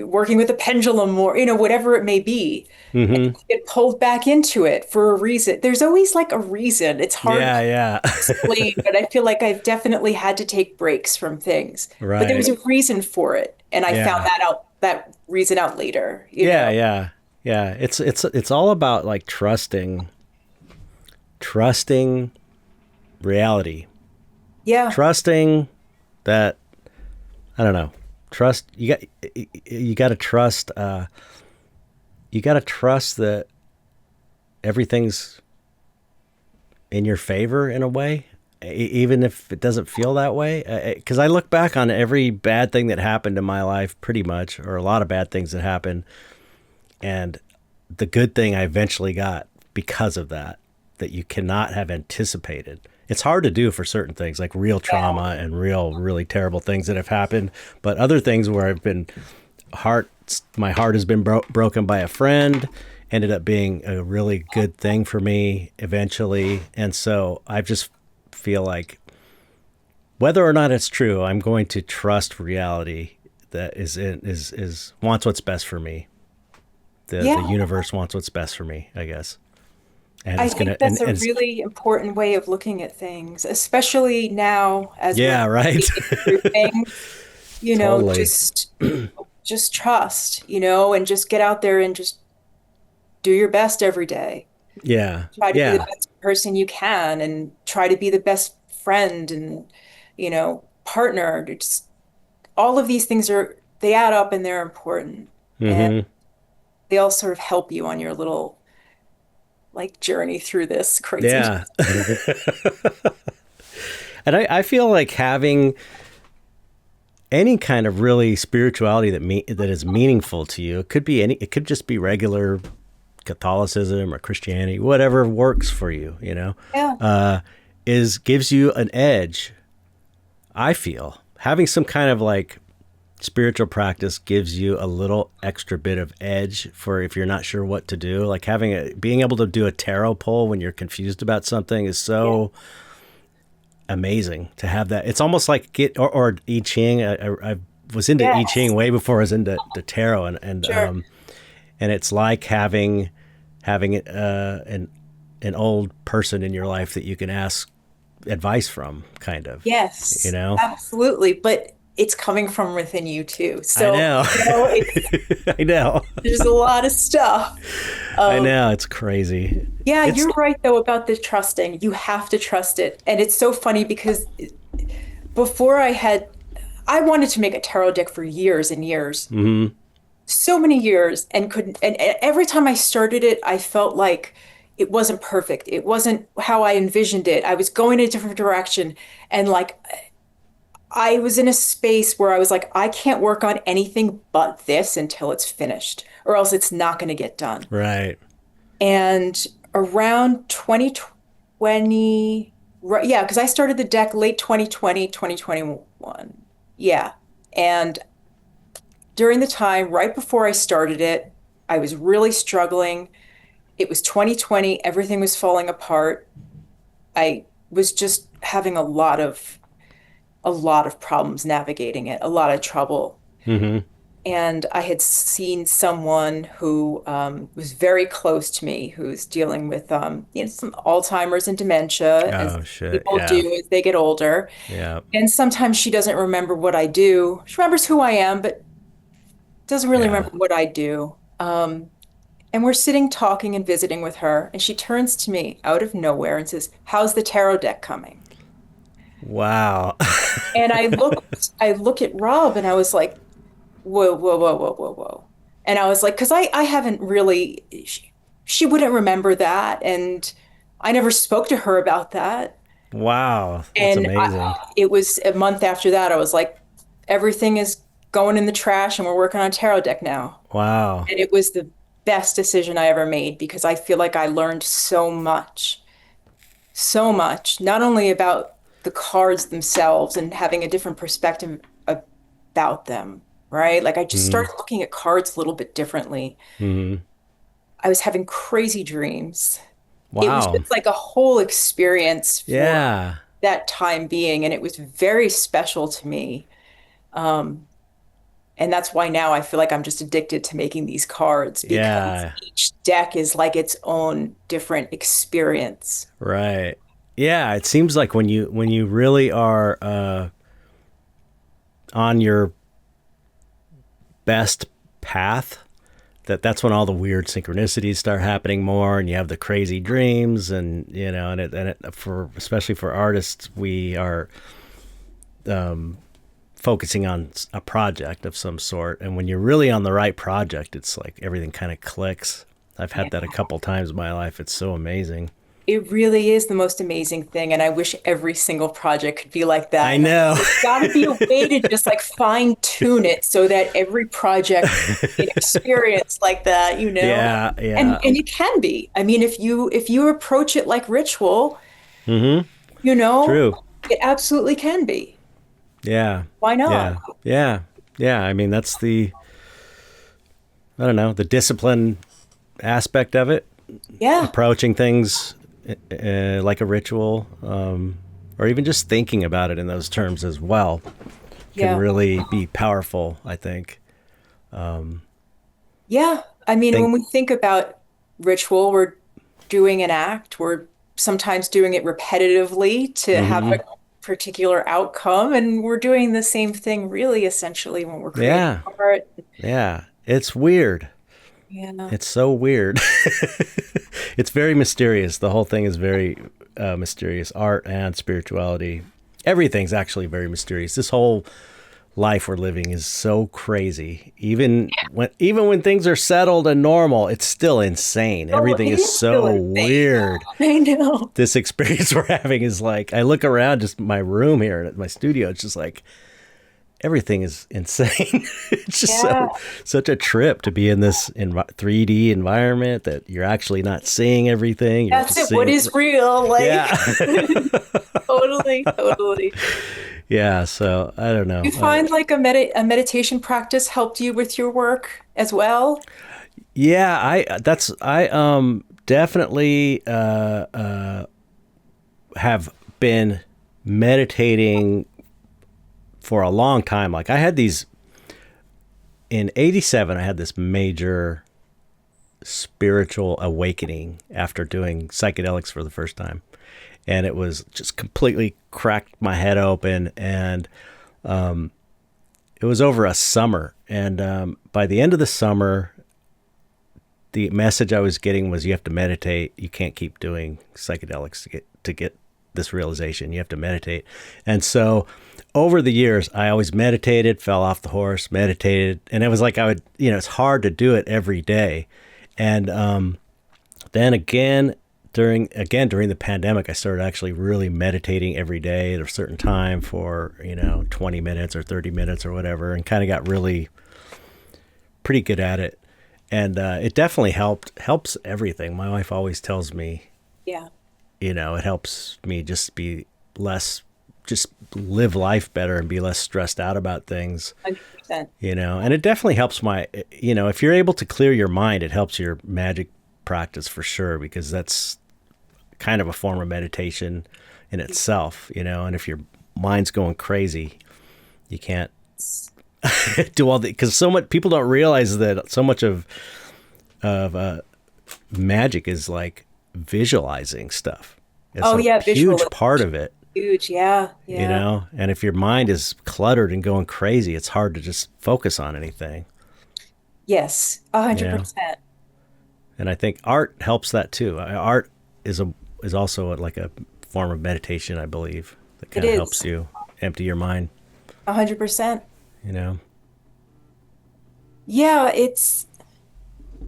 Speaker 1: working with a pendulum or, whatever it may be. And
Speaker 2: Mm-hmm.
Speaker 1: you get pulled back into it for a reason. There's always like a reason. It's hard
Speaker 2: Yeah,
Speaker 1: to
Speaker 2: yeah.
Speaker 1: explain, but I feel like I've definitely had to take breaks from things. But there was
Speaker 2: Right.
Speaker 1: a reason for it. And I found
Speaker 2: Yeah.
Speaker 1: that reason out later,
Speaker 2: Yeah, yeah. Yeah. It's all about like trusting reality.
Speaker 1: Yeah.
Speaker 2: Trusting that, I don't know. Trust you got to trust you got to trust that everything's in your favor in a way, even if it doesn't feel that way. Because I look back on every bad thing that happened in my life, pretty much, or a lot of bad things that happened, and the good thing I eventually got because of that, that you cannot have anticipated. It's hard to do for certain things, like real trauma and real, really terrible things that have happened. But other things where I've been heart, my heart has been broken by a friend, ended up being a really good thing for me eventually. And so I just feel like whether or not it's true, I'm going to trust reality that is wants what's best for me. The
Speaker 1: Yeah.
Speaker 2: universe wants what's best for me, I guess. And
Speaker 1: I
Speaker 2: it's
Speaker 1: think
Speaker 2: gonna
Speaker 1: that's a
Speaker 2: and it's,
Speaker 1: really important way of looking at things, especially now as we're
Speaker 2: yeah, right.
Speaker 1: navigating through things,
Speaker 2: Totally.
Speaker 1: just trust, and just get out there and just do your best every day.
Speaker 2: Yeah.
Speaker 1: Try to be the
Speaker 2: Yeah.
Speaker 1: best person you can and try to be the best friend and, partner. Just all of these things they add up and they're important. And
Speaker 2: Mm-hmm.
Speaker 1: they all sort of help you on your little like journey through this craziness.
Speaker 2: Yeah. And I feel like having any kind of really spirituality that is meaningful to you, it could just be regular Catholicism or Christianity, whatever works for you,
Speaker 1: Yeah.
Speaker 2: is gives you an edge. I feel having some kind of like spiritual practice gives you a little extra bit of edge for if you're not sure what to do. Like being able to do a tarot pull when you're confused about something is
Speaker 1: Yeah.
Speaker 2: so amazing to have that. It's almost like or I Ching. I was into I Ching
Speaker 1: Yes.
Speaker 2: way before I was into the tarot,
Speaker 1: Sure.
Speaker 2: and it's like having an old person in your life that you can ask advice from, kind of, you
Speaker 1: Yes,
Speaker 2: know.
Speaker 1: absolutely. But it's coming from within you too.
Speaker 2: I
Speaker 1: So,
Speaker 2: know. I know.
Speaker 1: there's a lot of stuff.
Speaker 2: I
Speaker 1: Um,
Speaker 2: know. It's crazy.
Speaker 1: yeah,
Speaker 2: It's
Speaker 1: you're right though about the trusting. You have to trust it. And it's so funny because before I wanted to make a tarot deck for years and years,
Speaker 2: mm-hmm.
Speaker 1: so many years, and couldn't. And every time I started it, I felt like it wasn't perfect. It wasn't how I envisioned it. I was going a different direction. And like, I was in a space where I was like, I can't work on anything but this until it's finished, or else it's not going to get done.
Speaker 2: Right.
Speaker 1: And around 2020, right, yeah, because I started the deck late 2020, 2021. Yeah. And during the time right before I started it, I was really struggling. It was 2020, everything was falling apart. I was just having a lot of problems navigating it, a lot of trouble.
Speaker 2: Mm-hmm.
Speaker 1: And I had seen someone who was very close to me who's dealing with some Alzheimer's and dementia, as
Speaker 2: Oh shit.
Speaker 1: people
Speaker 2: Yeah.
Speaker 1: do as they get older.
Speaker 2: Yeah.
Speaker 1: And sometimes she doesn't remember what I do. She remembers who I am, but doesn't really
Speaker 2: Yeah.
Speaker 1: remember what I do. And we're sitting talking and visiting with her, and she turns to me out of nowhere and says, "How's the tarot deck coming?"
Speaker 2: Wow.
Speaker 1: And I look at Rob and I was like, whoa, whoa, whoa, whoa, whoa, whoa. And I was like, because I haven't really, she wouldn't remember that. And I never spoke to her about that.
Speaker 2: Wow. That's
Speaker 1: And
Speaker 2: amazing.
Speaker 1: it was a month after that, I was like, everything is going in the trash and we're working on tarot deck now.
Speaker 2: Wow.
Speaker 1: And it was the best decision I ever made because I feel like I learned so much, not only about the cards themselves and having a different perspective about them, right? Like I just
Speaker 2: Mm-hmm.
Speaker 1: started looking at cards a little bit differently.
Speaker 2: Mm-hmm.
Speaker 1: I was having crazy dreams. It was
Speaker 2: Wow.
Speaker 1: just like a whole experience for
Speaker 2: Yeah.
Speaker 1: that time being, and it was very special to me. Um, and that's why now I feel like I'm just addicted to making these cards because
Speaker 2: Yeah.
Speaker 1: each deck is like its own different experience.
Speaker 2: Right. Yeah. It seems like when you really are on your best path, that's when all the weird synchronicities start happening more, and you have the crazy dreams, and you know, and it for especially for artists, we are focusing on a project of some sort, and when you're really on the right project, it's like everything kind of clicks. I've
Speaker 1: Yeah.
Speaker 2: had that a couple times in my life. It's so amazing.
Speaker 1: It really is the most amazing thing, and I wish every single project could be like that.
Speaker 2: I
Speaker 1: And
Speaker 2: know.
Speaker 1: there's got to be a way to just like fine tune it so that every project can experience like that, you know?
Speaker 2: Yeah,
Speaker 1: And
Speaker 2: yeah.
Speaker 1: it can be. I mean, if you approach it like ritual,
Speaker 2: Mm-hmm.
Speaker 1: you know,
Speaker 2: True.
Speaker 1: it absolutely can be.
Speaker 2: Yeah.
Speaker 1: Why not?
Speaker 2: Yeah. Yeah. Yeah. I mean, that's the, I don't know, the discipline aspect of it,
Speaker 1: Yeah,
Speaker 2: approaching things like a ritual, or even just thinking about it in those terms as well, can
Speaker 1: yeah,
Speaker 2: really be powerful, I think.
Speaker 1: yeah. I mean,
Speaker 2: Think,
Speaker 1: when we think about ritual, we're doing an act, we're sometimes doing it repetitively to have
Speaker 2: mm-hmm.
Speaker 1: a particular outcome, and we're doing the same thing really essentially when we're creating
Speaker 2: Yeah.
Speaker 1: art.
Speaker 2: Yeah. It's weird.
Speaker 1: Yeah.
Speaker 2: It's so weird. It's very mysterious. The whole thing is very mysterious. Art and spirituality. Everything's actually very mysterious. This whole life we're living is so crazy. Even when things are settled and normal, it's still insane.
Speaker 1: Oh,
Speaker 2: Everything
Speaker 1: it
Speaker 2: is
Speaker 1: is still
Speaker 2: so
Speaker 1: insane.
Speaker 2: weird.
Speaker 1: I know.
Speaker 2: This experience we're having is like I look around just my room here at my studio. It's just like everything is insane. It's just
Speaker 1: Yeah.
Speaker 2: such a trip to be in this 3D environment that you're actually not seeing everything. You're
Speaker 1: That's
Speaker 2: just
Speaker 1: it. What
Speaker 2: seeing,
Speaker 1: is real? Like,
Speaker 2: yeah,
Speaker 1: totally, totally.
Speaker 2: yeah. So I don't
Speaker 1: You
Speaker 2: know.
Speaker 1: find like a meditation practice helped you with your work as well?
Speaker 2: Yeah, I definitely have been meditating for a long time. Like I had these in '87. I had this major spiritual awakening after doing psychedelics for the first time. And it was just completely cracked my head open. And it was over a summer. And by the end of the summer, the message I was getting was you have to meditate. You can't keep doing psychedelics to get this realization. You have to meditate. And so over the years, I always meditated, fell off the horse, meditated. And it was like I would, you know, it's hard to do it every day. And then during the pandemic, I started actually really meditating every day at a certain time for 20 minutes or 30 minutes or whatever, and kind of got really pretty good at it. And it definitely helps everything. My wife always tells me,
Speaker 1: Yeah.
Speaker 2: it helps me just live life better and be less stressed out about things.
Speaker 1: 100%.
Speaker 2: And it definitely helps if you're able to clear your mind, it helps your magic practice for sure, because that's kind of a form of meditation in itself, and if your mind's going crazy, you can't do all the, because so much people don't realize that so much of magic is like visualizing stuff. It's
Speaker 1: Oh
Speaker 2: a
Speaker 1: yeah,
Speaker 2: huge
Speaker 1: visual
Speaker 2: part of it.
Speaker 1: huge. Yeah, yeah.
Speaker 2: And if your mind is cluttered and going crazy, it's hard to just focus on anything,
Speaker 1: Yes, a
Speaker 2: you
Speaker 1: hundred
Speaker 2: know?
Speaker 1: percent.
Speaker 2: And I think art helps that too. Art is also like a form of meditation, I believe, that
Speaker 1: It
Speaker 2: kind of helps
Speaker 1: is
Speaker 2: you empty your mind,
Speaker 1: 100%.
Speaker 2: you know?
Speaker 1: Yeah,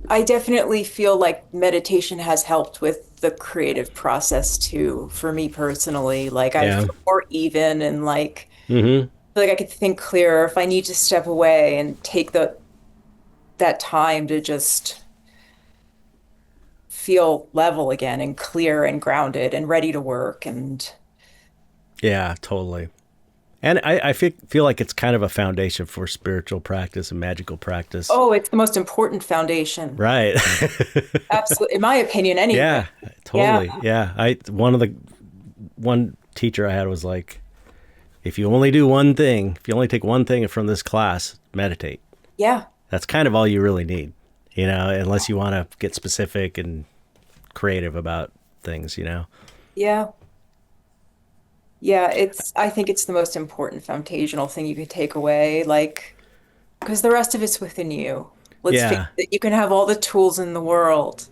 Speaker 1: I definitely feel like meditation has helped with the creative process too, for me personally. Like I
Speaker 2: Yeah.
Speaker 1: feel more even and like
Speaker 2: Mm-hmm.
Speaker 1: feel like I could think clearer if I need to step away and take that time to just feel level again and clear and grounded and ready to work. And
Speaker 2: Yeah, totally. And I feel like it's kind of a foundation for spiritual practice and magical practice.
Speaker 1: oh, it's the most important foundation.
Speaker 2: Right.
Speaker 1: Absolutely, in my opinion, anyway.
Speaker 2: Yeah,
Speaker 1: Yeah,
Speaker 2: totally. Yeah. One teacher I had was like, if you only do one thing, if you only take one thing from this class, meditate.
Speaker 1: yeah,
Speaker 2: That's kind of all you really need, unless you want to get specific and creative about things.
Speaker 1: yeah. Yeah, I think it's the most important foundational thing you could take away, like, because the rest of it's within you. Let's face
Speaker 2: Yeah.
Speaker 1: it, you can have all the tools in the world,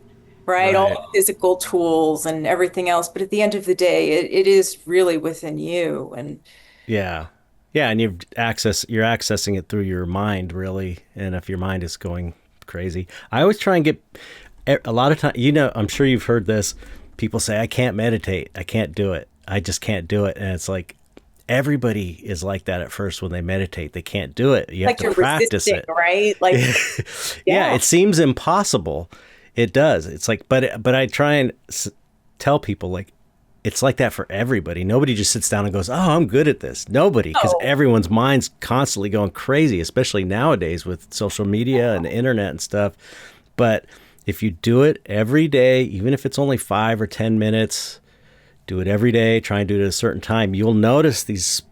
Speaker 1: right? All
Speaker 2: Right.
Speaker 1: the physical tools and everything else, but at the end of the day, it is really within you. And
Speaker 2: Yeah. Yeah, and you're accessing it through your mind really, and if your mind is going crazy. I always try and get a lot of time, I'm sure you've heard this. People say I can't meditate. I can't do it. I just can't do it. And it's like everybody is like that at first when they meditate. They can't do it. You have
Speaker 1: like
Speaker 2: to
Speaker 1: you're
Speaker 2: practice
Speaker 1: resisting,
Speaker 2: it.
Speaker 1: right? Like,
Speaker 2: Yeah,
Speaker 1: yeah.
Speaker 2: it seems impossible. It does. It's like, but I try and tell people like it's like that for everybody. Nobody just sits down and goes, "Oh, I'm good at this." Nobody, because
Speaker 1: Oh,
Speaker 2: everyone's mind's constantly going crazy, especially nowadays with social media and the internet and stuff. But if you do it every day, even if it's only 5 or 10 minutes, do it every day. Try and do it at a certain time. You'll notice these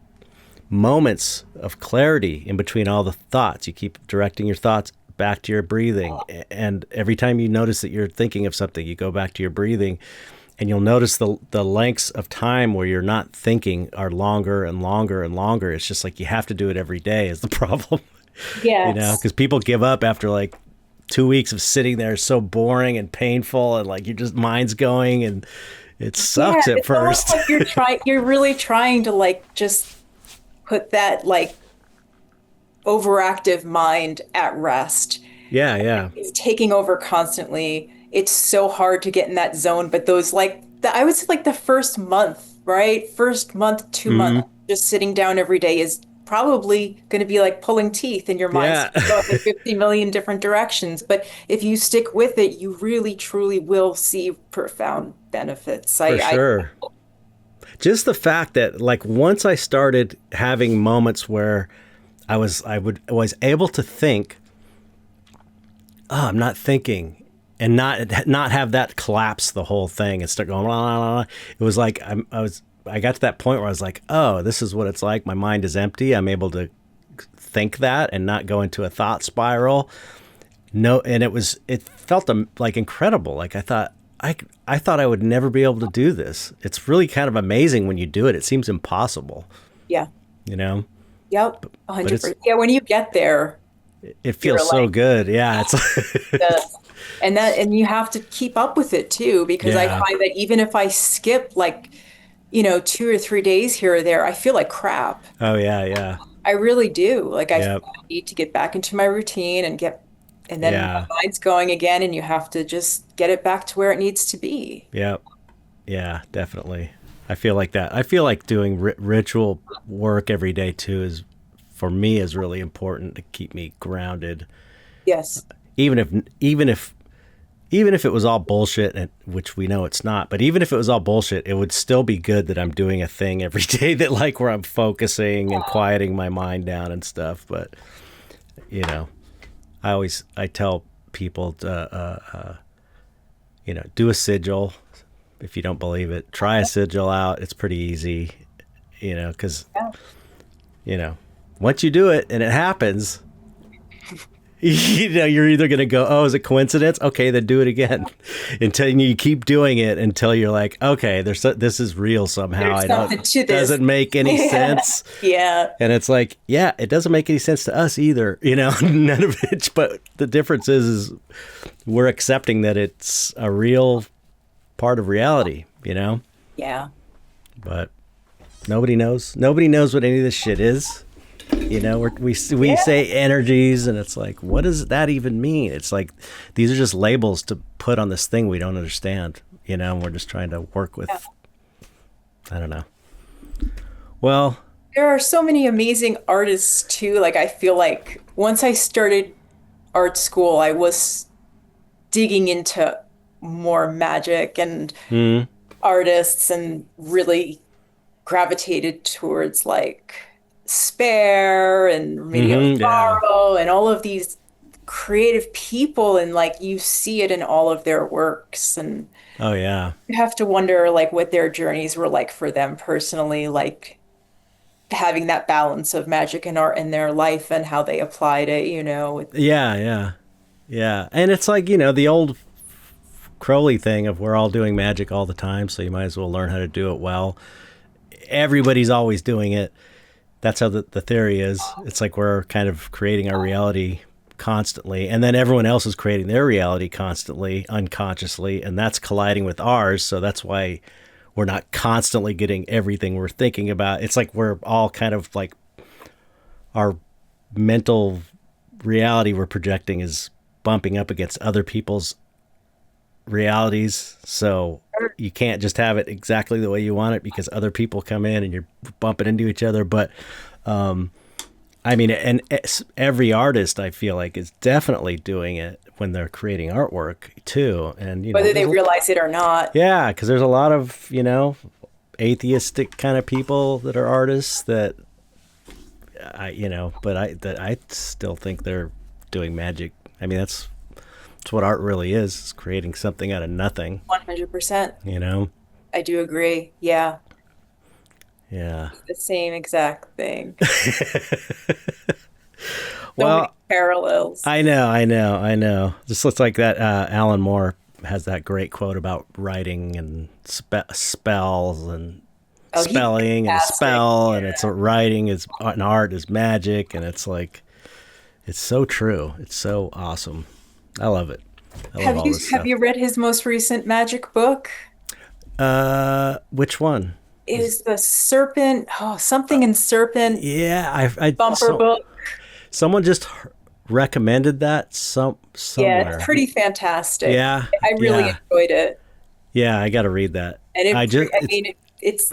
Speaker 2: moments of clarity in between all the thoughts. You keep directing your thoughts back to your breathing. And every time you notice that you're thinking of something, you go back to your breathing. And you'll notice the lengths of time where you're not thinking are longer and longer and longer. It's just like you have to do it every day is the problem,
Speaker 1: yes.
Speaker 2: because people give up after like 2 weeks of sitting there. It's so boring and painful, and like your just mind's going, and it
Speaker 1: Yeah,
Speaker 2: sucks at
Speaker 1: it's almost
Speaker 2: first.
Speaker 1: like you're really trying to like just put that like overactive mind at rest.
Speaker 2: Yeah, yeah.
Speaker 1: It's taking over constantly. It's so hard to get in that zone, but those like I would say like the first month, right? First month, 2 months,
Speaker 2: Hmm.
Speaker 1: just sitting down every day is probably going to be like pulling teeth and your mind's
Speaker 2: Yeah,
Speaker 1: going to go in 50 million different directions. But if you stick with it, you really truly will see profound benefits.
Speaker 2: for sure. Just the fact that like once I started having moments where I was able to think, oh, I'm not thinking, and not have that collapse the whole thing and start going, la, la, la, la. It was like I got to that point where I was like, oh, this is what it's like. My mind is empty. I'm able to think that and not go into a thought spiral. No, and it felt like incredible. Like I thought I would never be able to do this. It's really kind of amazing when you do it. It seems impossible,
Speaker 1: Yeah.
Speaker 2: you know,
Speaker 1: Yep.
Speaker 2: but it's
Speaker 1: 100%. Yeah. When you get there,
Speaker 2: it
Speaker 1: you're
Speaker 2: feels so
Speaker 1: like,
Speaker 2: good. Yeah, it's
Speaker 1: the, and you have to keep up with it too, because I
Speaker 2: yeah.
Speaker 1: find that even if I skip like, 2 or 3 days here or there, I feel like crap.
Speaker 2: Oh yeah, yeah,
Speaker 1: I really do. Like I
Speaker 2: yeah,
Speaker 1: need to get back into my routine and then
Speaker 2: yeah,
Speaker 1: my mind's going again, and you have to just get it back to where it needs to be.
Speaker 2: yeah, yeah. Definitely. I feel like that. I feel like doing ritual work every day too is for me is really important to keep me grounded.
Speaker 1: Yes.
Speaker 2: Even if even if even if it was all bullshit, which we know it's not, but even if it was all bullshit, it would still be good that I'm doing a thing every day that like where I'm focusing and quieting my mind down and stuff. But you know, I tell people to do a sigil. If you don't believe it, try a sigil out. It's pretty easy, because
Speaker 1: Yeah.
Speaker 2: you know once you do it and it happens, you're either going to go, oh, is it coincidence? Okay, then do it again until you keep doing it until you're like, okay, this is real somehow.
Speaker 1: There's
Speaker 2: I don't
Speaker 1: something to this.
Speaker 2: doesn't make any
Speaker 1: Yeah.
Speaker 2: sense.
Speaker 1: Yeah.
Speaker 2: And it's like, yeah, it doesn't make any sense to us either, none of it. But the difference is we're accepting that it's a real part of reality.
Speaker 1: Yeah.
Speaker 2: But nobody knows. Nobody knows what any of this shit is. We
Speaker 1: Yeah.
Speaker 2: say energies, and it's like, what does that even mean? It's like these are just labels to put on this thing we don't understand. you know, and we're just trying to work
Speaker 1: Yeah.
Speaker 2: with, I don't know. Well,
Speaker 1: There are so many amazing artists too. Like I feel like once I started art school, I was digging into more magic and
Speaker 2: mm,
Speaker 1: artists and really gravitated towards like Spare and Remedios
Speaker 2: yeah.
Speaker 1: Varo and all of these creative people, and like you see it in all of their works, and
Speaker 2: Oh, yeah.
Speaker 1: you have to wonder like what their journeys were like for them personally, like having that balance of magic and art in their life and how they applied it, you know.
Speaker 2: Yeah, yeah. Yeah. And it's like, you know, the old Crowley thing of we're all doing magic all the time, so you might as well learn how to do it well. Everybody's always doing it. That's how the theory is. It's like we're kind of creating our reality constantly, and then everyone else is creating their reality constantly, unconsciously, and that's colliding with ours. So that's why we're not constantly getting everything we're thinking about. It's like we're all kind of like our mental reality we're projecting is bumping up against other people's realities. So you can't just have it exactly the way you want it because other people come in and you're bumping into each other. But I mean, and every artist I feel like is definitely doing it when they're creating artwork too. And, you know,
Speaker 1: Whether they realize it or not.
Speaker 2: yeah, because there's a lot of, you know, atheistic kind of people that are artists that you know, but I still think they're doing magic. I mean, that's what art really is creating something out of nothing,
Speaker 1: 100%.
Speaker 2: you know?
Speaker 1: I do agree. Yeah,
Speaker 2: Yeah.
Speaker 1: the same exact thing. So many
Speaker 2: Well,
Speaker 1: parallels.
Speaker 2: I know. Just looks like that Alan Moore has that great quote about writing and spells and
Speaker 1: Oh, he's
Speaker 2: spelling and a
Speaker 1: fantastic.
Speaker 2: spell and it's a writing is an art is magic and it's like it's so true. It's so awesome. I love it. I love all this
Speaker 1: Have
Speaker 2: stuff.
Speaker 1: you read his most recent magic book?
Speaker 2: Which one?
Speaker 1: It is the Serpent, oh, something in Serpent
Speaker 2: Yeah, I
Speaker 1: bumper
Speaker 2: so
Speaker 1: book.
Speaker 2: someone just recommended that
Speaker 1: Yeah, it's
Speaker 2: somewhere.
Speaker 1: pretty fantastic.
Speaker 2: Yeah,
Speaker 1: I really
Speaker 2: yeah,
Speaker 1: enjoyed it.
Speaker 2: yeah. I got to read that.
Speaker 1: And
Speaker 2: I just
Speaker 1: I
Speaker 2: it's
Speaker 1: mean, it's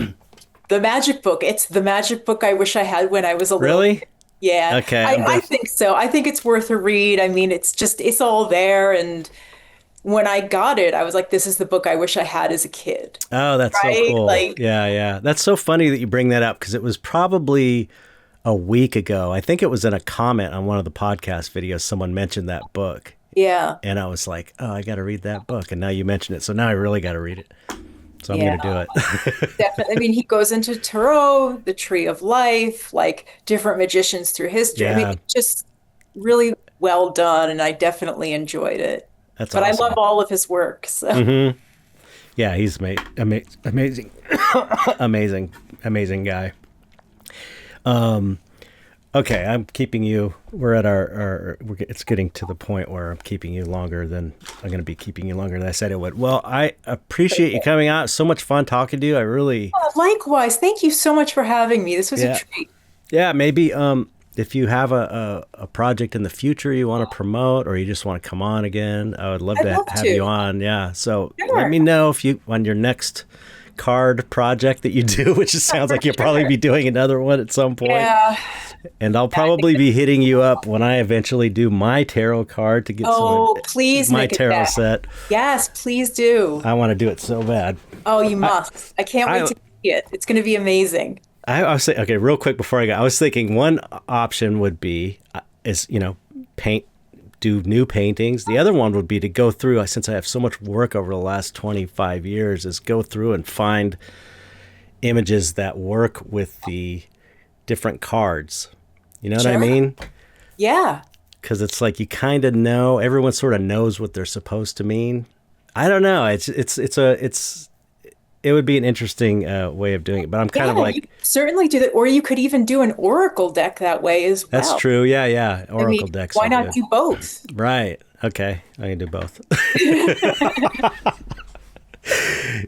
Speaker 1: the magic book. It's the magic book I wish I had when I was a little
Speaker 2: really
Speaker 1: kid. Yeah,
Speaker 2: okay. I'm
Speaker 1: I
Speaker 2: def.
Speaker 1: think so. I think it's worth a read. I mean, it's just, it's all there. And when I got it, I was like, this is the book I wish I had as a kid,
Speaker 2: Oh, that's so
Speaker 1: right?
Speaker 2: cool.
Speaker 1: Like,
Speaker 2: Yeah, yeah. That's so funny that you bring that up because it was probably a week ago. I think it was in a comment on one of the podcast videos. Someone mentioned that book,
Speaker 1: yeah,
Speaker 2: and I was like, "Oh, I got to read that book." And now you mention it, so now I really got to read it. So I'm
Speaker 1: yeah,
Speaker 2: gonna do it.
Speaker 1: definitely. I mean, he goes into Tarot, the Tree of Life, like different magicians through history. I mean,
Speaker 2: Yeah,
Speaker 1: just really well done. And I definitely enjoyed it.
Speaker 2: that's
Speaker 1: But I love
Speaker 2: awesome.
Speaker 1: all of his work. So.
Speaker 2: Yeah, he's amazing, amazing, amazing guy. Okay, I'm keeping you. We're at it's getting to the point where I'm keeping you longer than I'm going to be keeping you longer than I said it would. Well, I appreciate you coming out. So much fun talking to you. I really,
Speaker 1: Oh, likewise. Thank you so much for having me. This was a
Speaker 2: yeah,
Speaker 1: treat.
Speaker 2: yeah. Maybe if you have a project in the future you want to promote or you just want to come on again, I would love
Speaker 1: I'd
Speaker 2: to
Speaker 1: love
Speaker 2: have you
Speaker 1: to.
Speaker 2: on. Yeah. So let
Speaker 1: Sure.
Speaker 2: me know if you on your next card project that you do, which it sounds
Speaker 1: For
Speaker 2: like you'll probably
Speaker 1: sure.
Speaker 2: be doing another one at some point.
Speaker 1: Yeah.
Speaker 2: And I'll
Speaker 1: I think
Speaker 2: probably
Speaker 1: that-
Speaker 2: be hitting you up when I eventually do my tarot card to get some
Speaker 1: Oh, please
Speaker 2: my
Speaker 1: make a
Speaker 2: tarot
Speaker 1: deck.
Speaker 2: set.
Speaker 1: Yes, please do.
Speaker 2: I want to do it so bad.
Speaker 1: Oh, you must. I can't wait
Speaker 2: I
Speaker 1: to see it. It's going to be amazing.
Speaker 2: I was saying, okay, real quick before I go, I was thinking one option would be is paint, do new paintings. The other one would be to go through since I have so much work over the last 25 years, is go through and find images that work with the different cards. You know what I
Speaker 1: Sure.
Speaker 2: mean?
Speaker 1: Yeah.
Speaker 2: Because it's like you kind of know everyone sort of knows what they're supposed to mean. I don't know. It would be an interesting way of doing it. But I'm kind of
Speaker 1: Yeah, you
Speaker 2: like,
Speaker 1: could certainly do that. Or you could even do an oracle deck that way as
Speaker 2: that's
Speaker 1: well.
Speaker 2: true. Yeah, yeah.
Speaker 1: I mean,
Speaker 2: Oracle decks
Speaker 1: why
Speaker 2: are
Speaker 1: not
Speaker 2: good.
Speaker 1: do both?
Speaker 2: Right. Okay. I can do both.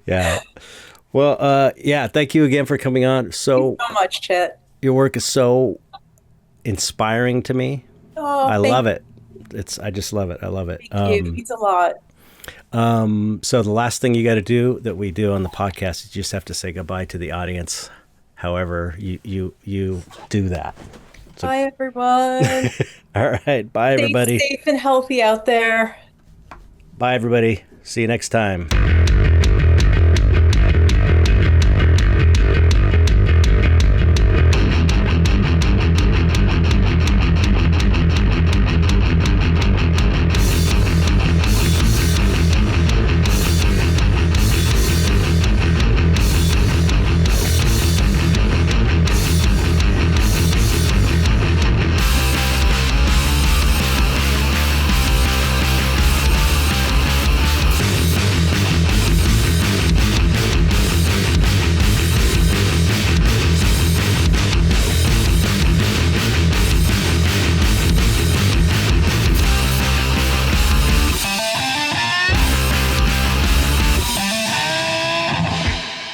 Speaker 2: Yeah. Well, yeah. Thank you again for coming on. So
Speaker 1: So much, Chet.
Speaker 2: your work is so inspiring to me.
Speaker 1: Oh,
Speaker 2: I
Speaker 1: thank
Speaker 2: love it. I just love it. I love it.
Speaker 1: you. It means a lot.
Speaker 2: So the last thing you got to do that we do on the podcast is you just have to say goodbye to the audience. However, you do that. So,
Speaker 1: Bye, everyone.
Speaker 2: all right. Bye,
Speaker 1: Stay
Speaker 2: everybody.
Speaker 1: safe and healthy out there.
Speaker 2: Bye, everybody. See you next time.